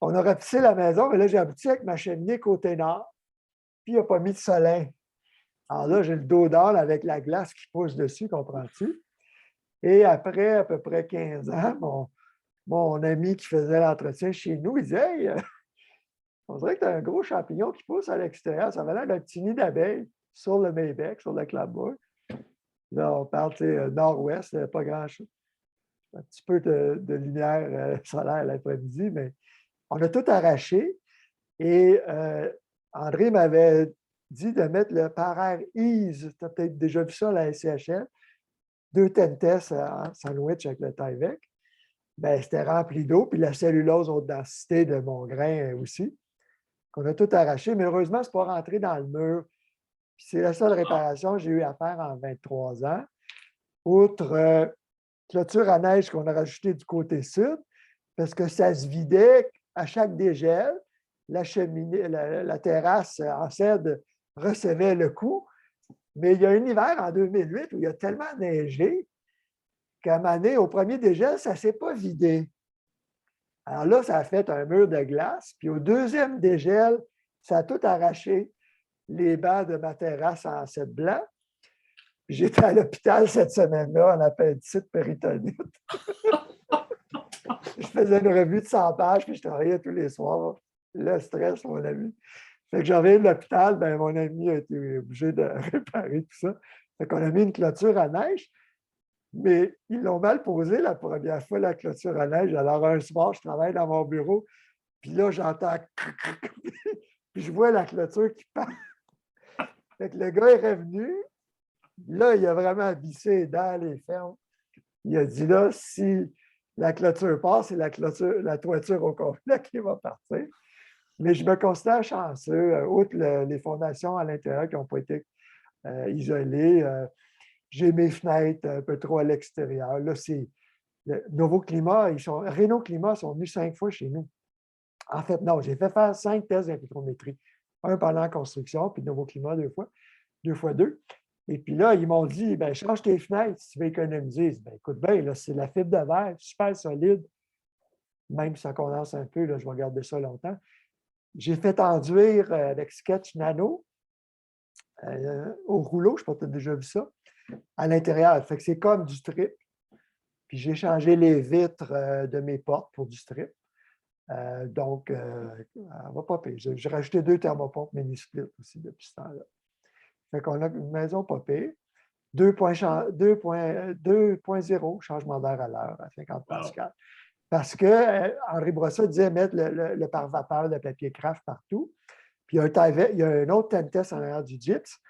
on a repoussé la maison, mais là, j'ai abouti avec ma cheminée côté nord, puis il n'a pas mis de solin. Alors là, j'ai le dos d'or avec la glace qui pousse dessus, comprends-tu? Et après à peu près 15 ans, mon ami qui faisait l'entretien chez nous, il disait, hey, on dirait que tu as un gros champignon qui pousse à l'extérieur. Ça avait l'air d'un petit nid d'abeille sur le Maybec, sur le clapboard. Là, on parle nord-ouest, pas grand-chose. Un petit peu de lumière solaire l'après-midi, mais on a tout arraché. Et André m'avait dit de mettre le Paraire Ease. Tu as peut-être déjà vu ça à la SCHL. 2 Tentes en sandwich avec le Tyvek. Bien, c'était rempli d'eau, puis la cellulose haute densité de mon grain aussi, qu'on a tout arraché. Mais heureusement, ce n'est pas rentré dans le mur. Puis c'est la seule réparation que j'ai eu à faire en 23 ans. Outre clôture à neige qu'on a rajouté du côté sud, parce que ça se vidait à chaque dégel. La cheminée, la terrasse en cèdre recevait le coup. Mais il y a un hiver en 2008 où il y a tellement neigé qu'à un moment donné, au premier dégel, ça ne s'est pas vidé. Alors là, ça a fait un mur de glace. Puis au deuxième dégel, ça a tout arraché les bancs de ma terrasse en cèdre blanc. J'étais à l'hôpital cette semaine-là en appendicite péritonite. Je faisais une revue de 100 pages, puis je travaillais tous les soirs. Le stress, mon ami. Fait que j'en reviens de l'hôpital, ben, mon ami a été obligé de réparer tout ça. Fait qu'on a mis une clôture à neige, mais ils l'ont mal posée la première fois, la clôture à neige. Alors, un soir, je travaille dans mon bureau, puis là, j'entends puis je vois la clôture qui part. Fait que le gars est revenu. Là, il a vraiment vissé dans les fermes. Il a dit là, si la clôture passe, c'est la toiture au complet qui va partir. Mais je me considère chanceux, outre les fondations à l'intérieur qui n'ont pas été isolées. J'ai mes fenêtres un peu trop à l'extérieur. Là, c'est le Nouveau Climat, Renault Climat sont venus 5 fois chez nous. En fait, non, j'ai fait faire 5 tests d'infiltrométrie. Un pendant la construction, puis Nouveau Climat 2 fois, 2 fois 2. Et puis là, ils m'ont dit, ben, change tes fenêtres si tu veux économiser. Ben, écoute bien, là, c'est la fibre de verre, super solide. Même si ça condense un peu, là, je vais garder ça longtemps. J'ai fait enduire avec Sketch Nano au rouleau, je ne sais pas si tu as déjà vu ça, à l'intérieur. Fait que c'est comme du strip. Puis j'ai changé les vitres de mes portes pour du strip. Donc, on va pas payer. J'ai rajouté 2 thermopompes mini-split aussi depuis ce temps-là. Fait qu'on a une maison pas pire. 2.0, changement d'air à l'heure à 50 pascal. Parce que Henri Brossat disait mettre le pare-vapeur de papier craft partout. Puis il y a un autre Tentes en arrière du gyps.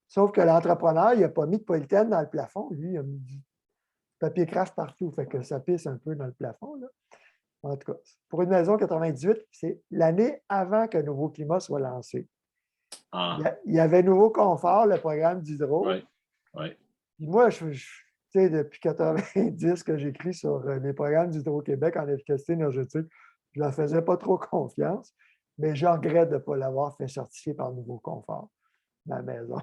Sauf que l'entrepreneur, il n'a pas mis de polythène dans le plafond. Lui, il a mis du papier craft partout. Fait que ça pisse un peu dans le plafond, là. En tout cas, pour une maison 98, c'est l'année avant que Nouveau Climat soit lancé. Ah. Il y avait Nouveau Confort, le programme d'Hydro. Oui, oui. Puis moi, tu sais, depuis 90 que j'écris sur les programmes d'Hydro-Québec en efficacité énergétique, je ne leur faisais pas trop confiance, mais je regrette de ne pas l'avoir fait certifier par Nouveau Confort, ma maison.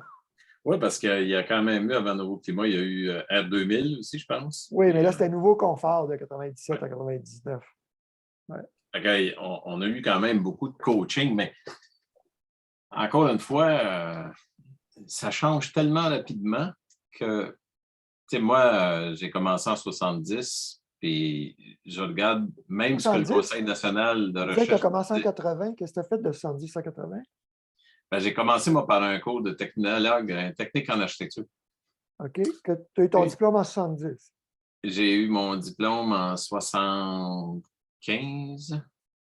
Oui, parce qu'il y a quand même eu, avant Nouveau Climat, il y a eu R2000 aussi, je pense. Oui, mais là, c'était Nouveau Confort de 97 à 99. Ouais. Okay, on a eu quand même beaucoup de coaching, mais encore une fois, ça change tellement rapidement que, tu sais, moi, j'ai commencé en 70, puis je regarde même 70? Ce que le Conseil national de recherche... Tu as commencé en 80, qu'est-ce que tu as fait de 70 à 80? Ben, j'ai commencé, moi, par un cours de technologue, technique en architecture. OK. Tu as eu ton diplôme en 70? J'ai eu mon diplôme en 73. 75.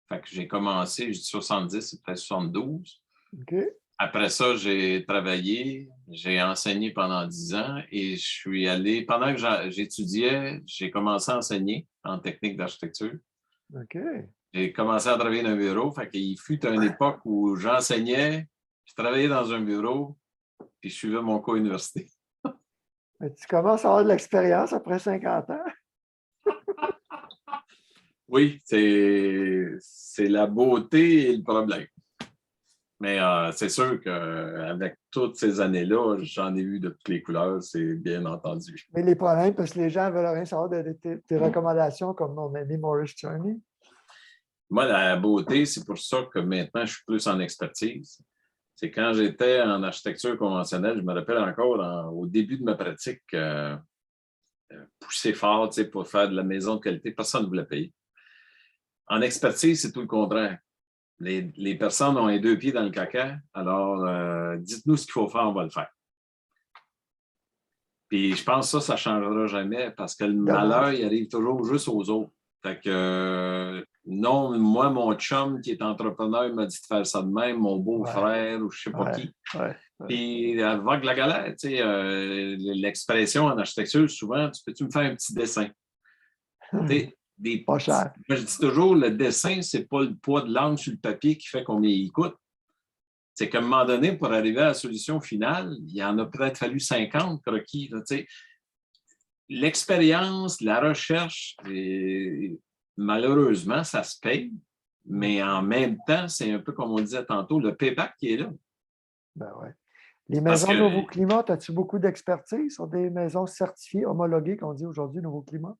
Fait que j'ai commencé, je dis 70, c'est peut-être 72. OK. Après ça, j'ai travaillé, j'ai enseigné pendant 10 ans et je suis allé, pendant que j'étudiais, j'ai commencé à enseigner en technique d'architecture. OK. J'ai commencé à travailler dans un bureau. Fait qu'il fut une époque où j'enseignais, je travaillais dans un bureau, puis je suivais mon cours université. Mais tu commences à avoir de l'expérience après 50 ans. Oui, c'est la beauté et le problème. Mais c'est sûr qu'avec toutes ces années-là, j'en ai vu de toutes les couleurs, c'est bien entendu. Mais les problèmes, parce que les gens veulent rien savoir de tes recommandations, comme mon ami Maurice Charney. Moi, la beauté, c'est pour ça que maintenant, je suis plus en expertise. C'est quand j'étais en architecture conventionnelle, je me rappelle encore au début de ma pratique, pousser fort pour faire de la maison de qualité, personne ne voulait payer. En expertise, c'est tout le contraire. Les personnes ont les deux pieds dans le caca, alors dites-nous ce qu'il faut faire, on va le faire. Puis je pense que ça ne changera jamais parce que le malheur, il arrive toujours juste aux autres. Fait que non, moi, mon chum qui est entrepreneur m'a dit de faire ça de même, mon beau-frère ou je ne sais pas qui. Puis avec la galère, tu sais, l'expression en architecture, souvent, peux-tu me faire un petit dessin? Pas cher. Moi, je dis toujours, le dessin, ce n'est pas le poids de l'encre sur le papier qui fait combien il coûte. C'est qu'à un moment donné, pour arriver à la solution finale, il y en a peut-être fallu 50 croquis. L'expérience, la recherche, malheureusement, ça se paye, mais en même temps, c'est un peu comme on disait tantôt, le payback qui est là. Ben ouais. Les maisons Nouveau Climat, as-tu beaucoup d'expertise sur des maisons certifiées, homologuées, qu'on dit aujourd'hui Nouveau Climat?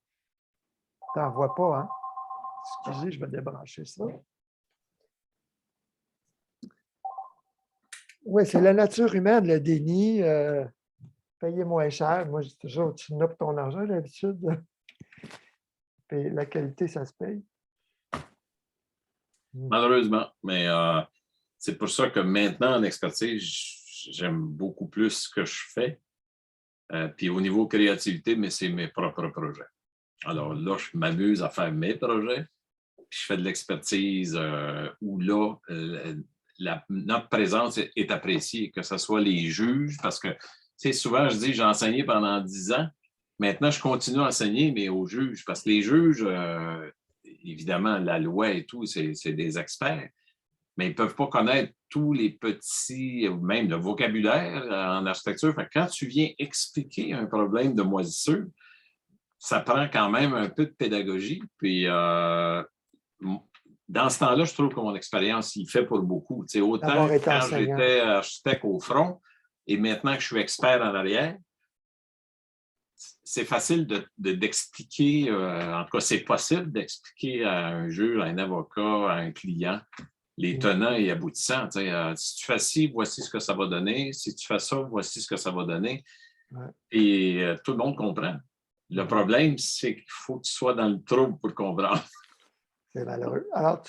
Tu n'en vois pas, hein? Excusez, je vais débrancher ça. Oui, c'est la nature humaine, le déni. Payer moins cher. Moi, je dis toujours, tu noppes ton argent d'habitude. Puis la qualité, ça se paye. Malheureusement, mais c'est pour ça que maintenant, en expertise, j'aime beaucoup plus ce que je fais. Puis au niveau créativité, mais c'est mes propres projets. Alors là, je m'amuse à faire mes projets, puis je fais de l'expertise où là, notre présence est appréciée, que ce soit les juges, parce que, tu sais, souvent, je dis, j'ai enseigné pendant 10 ans. Maintenant, je continue à enseigner, mais aux juges, parce que les juges, évidemment, la loi et tout, c'est des experts, mais ils ne peuvent pas connaître tous les petits, ou même le vocabulaire en architecture. Fait que quand tu viens expliquer un problème de moisissure, ça prend quand même un peu de pédagogie. Puis, dans ce temps-là, je trouve que mon expérience, il fait pour beaucoup. Tu sais, autant quand j'étais architecte au front et maintenant que je suis expert en arrière, c'est facile d'expliquer, en tout cas, c'est possible d'expliquer à un juge, à un avocat, à un client, les tenants et aboutissants. Tu sais, si tu fais ci, voici ce que ça va donner. Si tu fais ça, voici ce que ça va donner. Ouais. Et tout le monde comprend. Le problème, c'est qu'il faut que tu sois dans le trouble pour comprendre. C'est malheureux. Alors,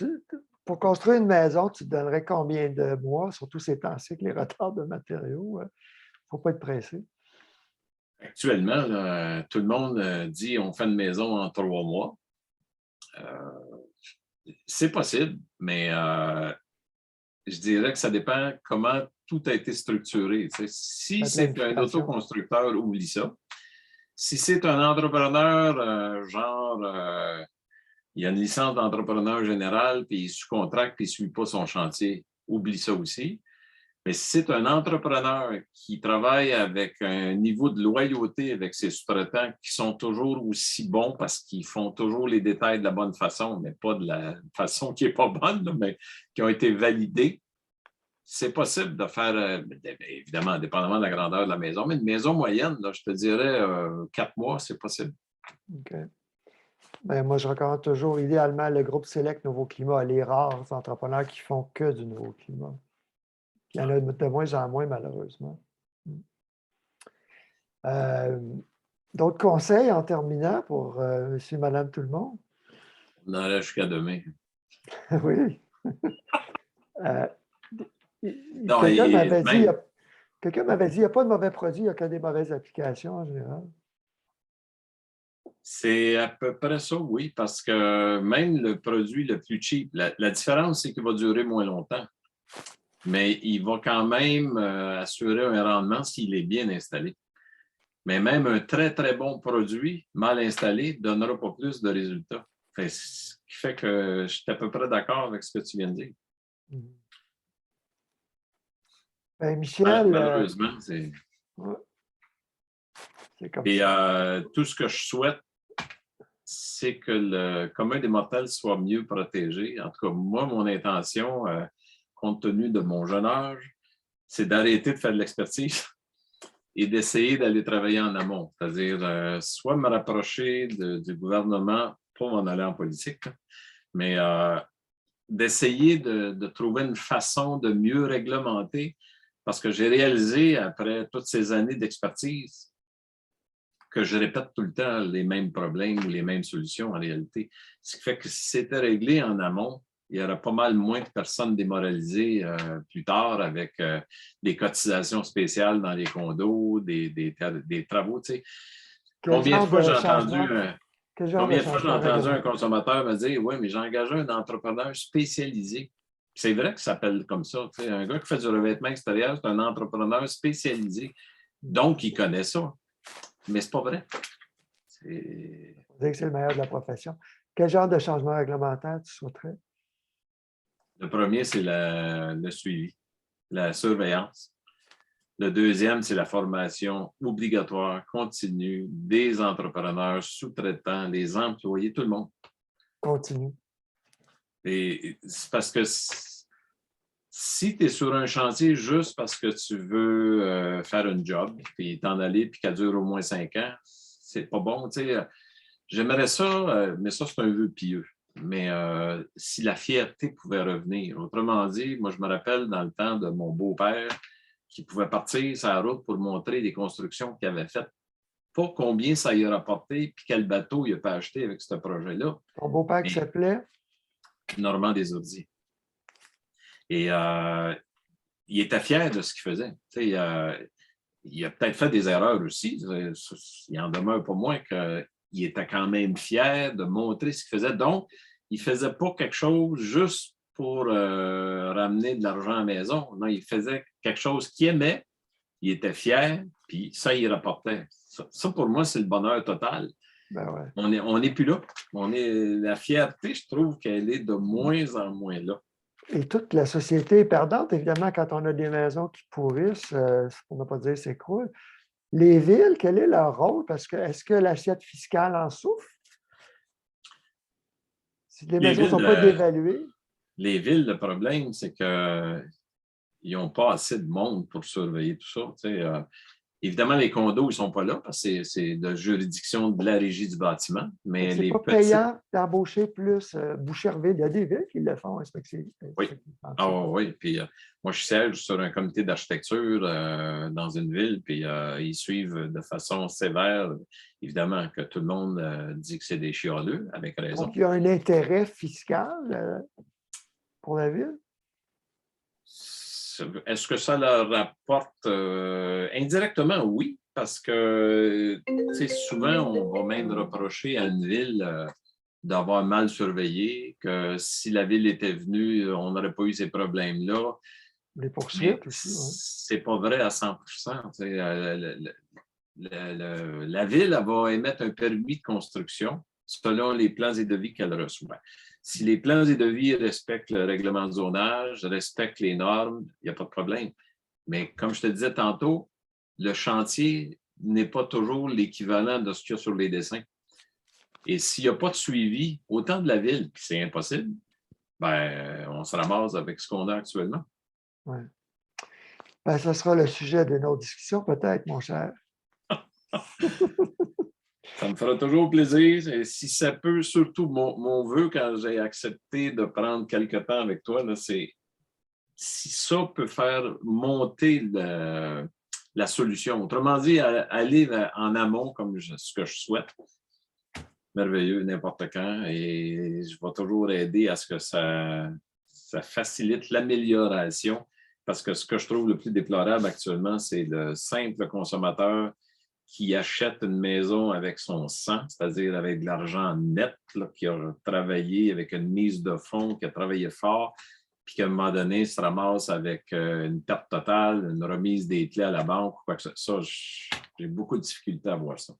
pour construire une maison, tu te donnerais combien de mois, surtout ces temps-ci, avec les retards de matériaux? Il ne faut pas être pressé. Actuellement, là, tout le monde dit on fait une maison en 3 mois. C'est possible, mais je dirais que ça dépend comment tout a été structuré. Tu sais, si c'est un autoconstructeur, oublie ça. Si c'est un entrepreneur, il y a une licence d'entrepreneur général, puis il sous-contracte, puis il ne suit pas son chantier, oublie ça aussi. Mais si c'est un entrepreneur qui travaille avec un niveau de loyauté avec ses sous-traitants qui sont toujours aussi bons parce qu'ils font toujours les détails de la bonne façon, mais pas de la façon qui n'est pas bonne, là, mais qui ont été validés, c'est possible de faire, évidemment, dépendamment de la grandeur de la maison, mais une maison moyenne, là, je te dirais 4 mois, c'est possible. OK. Bien, moi, je recommande toujours, idéalement, le groupe Select Nouveau Climat, les rares entrepreneurs qui font que du nouveau climat. Il y en a de moins en moins, malheureusement. D'autres conseils en terminant pour monsieur, madame, tout le monde? On en reste jusqu'à demain. Oui. Quelqu'un m'avait dit, il n'y a pas de mauvais produits, il n'y a que des mauvaises applications en général. C'est à peu près ça, oui, parce que même le produit le plus cheap, la différence, c'est qu'il va durer moins longtemps, mais il va quand même assurer un rendement s'il est bien installé. Mais même un très, très bon produit, mal installé, ne donnera pas plus de résultats. Ce qui fait que je suis à peu près d'accord avec ce que tu viens de dire. Ben, Michel, Malheureusement, c'est... ouais, c'est comme Et ça. tout ce que je souhaite, c'est que le commun des mortels soit mieux protégé. En tout cas, moi, mon intention, compte tenu de mon jeune âge, c'est d'arrêter de faire de l'expertise et d'essayer d'aller travailler en amont. C'est-à-dire, soit me rapprocher du gouvernement, pas m'en aller en politique, mais d'essayer de trouver une façon de mieux réglementer, parce que j'ai réalisé, après toutes ces années d'expertise, que je répète tout le temps les mêmes problèmes ou les mêmes solutions en réalité. Ce qui fait que si c'était réglé en amont, il y aurait pas mal moins de personnes démoralisées plus tard avec des cotisations spéciales dans les condos, des travaux. Tu sais. Quel genre de changement? Quel genre de Combien de fois j'ai changement entendu un réglementaire? consommateur me dire « Oui, mais j'ai engagé un entrepreneur spécialisé. » C'est vrai que ça s'appelle comme ça. Tu sais, un gars qui fait du revêtement extérieur, c'est un entrepreneur spécialisé. Donc, il connaît ça. Mais c'est pas vrai. On dit que c'est le meilleur de la profession. Quel genre de changement réglementaire tu souhaiterais? Le premier, c'est le suivi, la surveillance. Le deuxième, c'est la formation obligatoire, continue des entrepreneurs, sous-traitants, les employés, tout le monde. Continue. Et c'est parce que si tu es sur un chantier juste parce que tu veux faire un job, puis t'en aller, puis qu'elle dure au moins 5 ans, c'est pas bon. Tu sais. J'aimerais ça, mais ça, c'est un vœu pieux. Mais si la fierté pouvait revenir, autrement dit, moi, je me rappelle dans le temps de mon beau-père qui pouvait partir sur la route pour montrer les constructions qu'il avait faites, pas combien ça y a rapporté, puis quel bateau il a pas acheté avec ce projet-là. Ton beau-père qui Mais s'appelait? Normand Desordiers. Et il était fier de ce qu'il faisait. Tu sais, il a peut-être fait des erreurs aussi. Il en demeure pas moins qu'il était quand même fier de montrer ce qu'il faisait. Donc, il ne faisait pas quelque chose juste pour ramener de l'argent à la maison. Non, il faisait quelque chose qu'il aimait, il était fier, puis ça, il rapportait. Ça pour moi, c'est le bonheur total. Ben ouais. On n'est plus là. La fierté, je trouve qu'elle est de moins en moins là. Et toute la société est perdante, évidemment, quand on a des maisons qui pourrissent, pour ne pas dire s'écroulent. Les villes, quel est leur rôle? Parce que est-ce que l'assiette fiscale en souffre? Si les maisons ne sont pas dévaluées? Les villes, le problème, c'est qu'ils n'ont pas assez de monde pour surveiller tout ça. Tu sais, évidemment, les condos, ils ne sont pas là parce que c'est de juridiction de la régie du bâtiment. Mais c'est les pas petites... payant d'embaucher plus Boucherville. Il y a des villes qui le font, respectivement. Oui. Ah oui. Puis moi, je siège sur un comité d'architecture dans une ville, puis ils suivent de façon sévère, évidemment, que tout le monde dit que c'est des chialeux, avec raison. Donc, il y a un intérêt fiscal pour la ville? Est-ce que ça leur rapporte indirectement? Oui, parce que souvent, on va même reprocher à une ville d'avoir mal surveillé, que si la ville était venue, on n'aurait pas eu ces problèmes-là. Les poursuites aussi, oui. C'est pas vrai à 100%. La ville elle va émettre un permis de construction selon les plans et devis qu'elle reçoit. Si les plans et devis respectent le règlement de zonage, respectent les normes, il n'y a pas de problème. Mais comme je te disais tantôt, le chantier n'est pas toujours l'équivalent de ce qu'il y a sur les dessins. Et s'il n'y a pas de suivi, autant de la ville, puis c'est impossible, ben, on se ramasse avec ce qu'on a actuellement. Oui. Ben, ce sera le sujet de nos discussions, peut-être, mon cher. Ça me fera toujours plaisir. Et si ça peut, surtout mon vœu quand j'ai accepté de prendre quelque temps avec toi, c'est si ça peut faire monter la solution. Autrement dit, aller en amont comme ce que je souhaite. Merveilleux, n'importe quand. Et je vais toujours aider à ce que ça facilite l'amélioration. Parce que ce que je trouve le plus déplorable actuellement, c'est le simple consommateur qui achète une maison avec son sang, c'est-à-dire avec de l'argent net, là, qui a travaillé avec une mise de fonds, qui a travaillé fort, puis qu'à un moment donné, se ramasse avec une perte totale, une remise des clés à la banque, quoi que ce soit. Ça, j'ai beaucoup de difficultés à voir ça.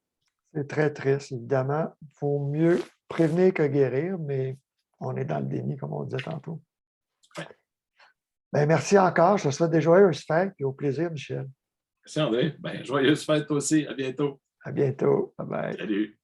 C'est très triste, évidemment. Il faut mieux prévenir que guérir, mais on est dans le déni, comme on disait tantôt. Ouais. Bien, merci encore. Je te souhaite des joyeuses fêtes et au plaisir, Michel. Merci, André. Bien, joyeuse fête aussi. À bientôt. À bientôt. Bye bye. Salut.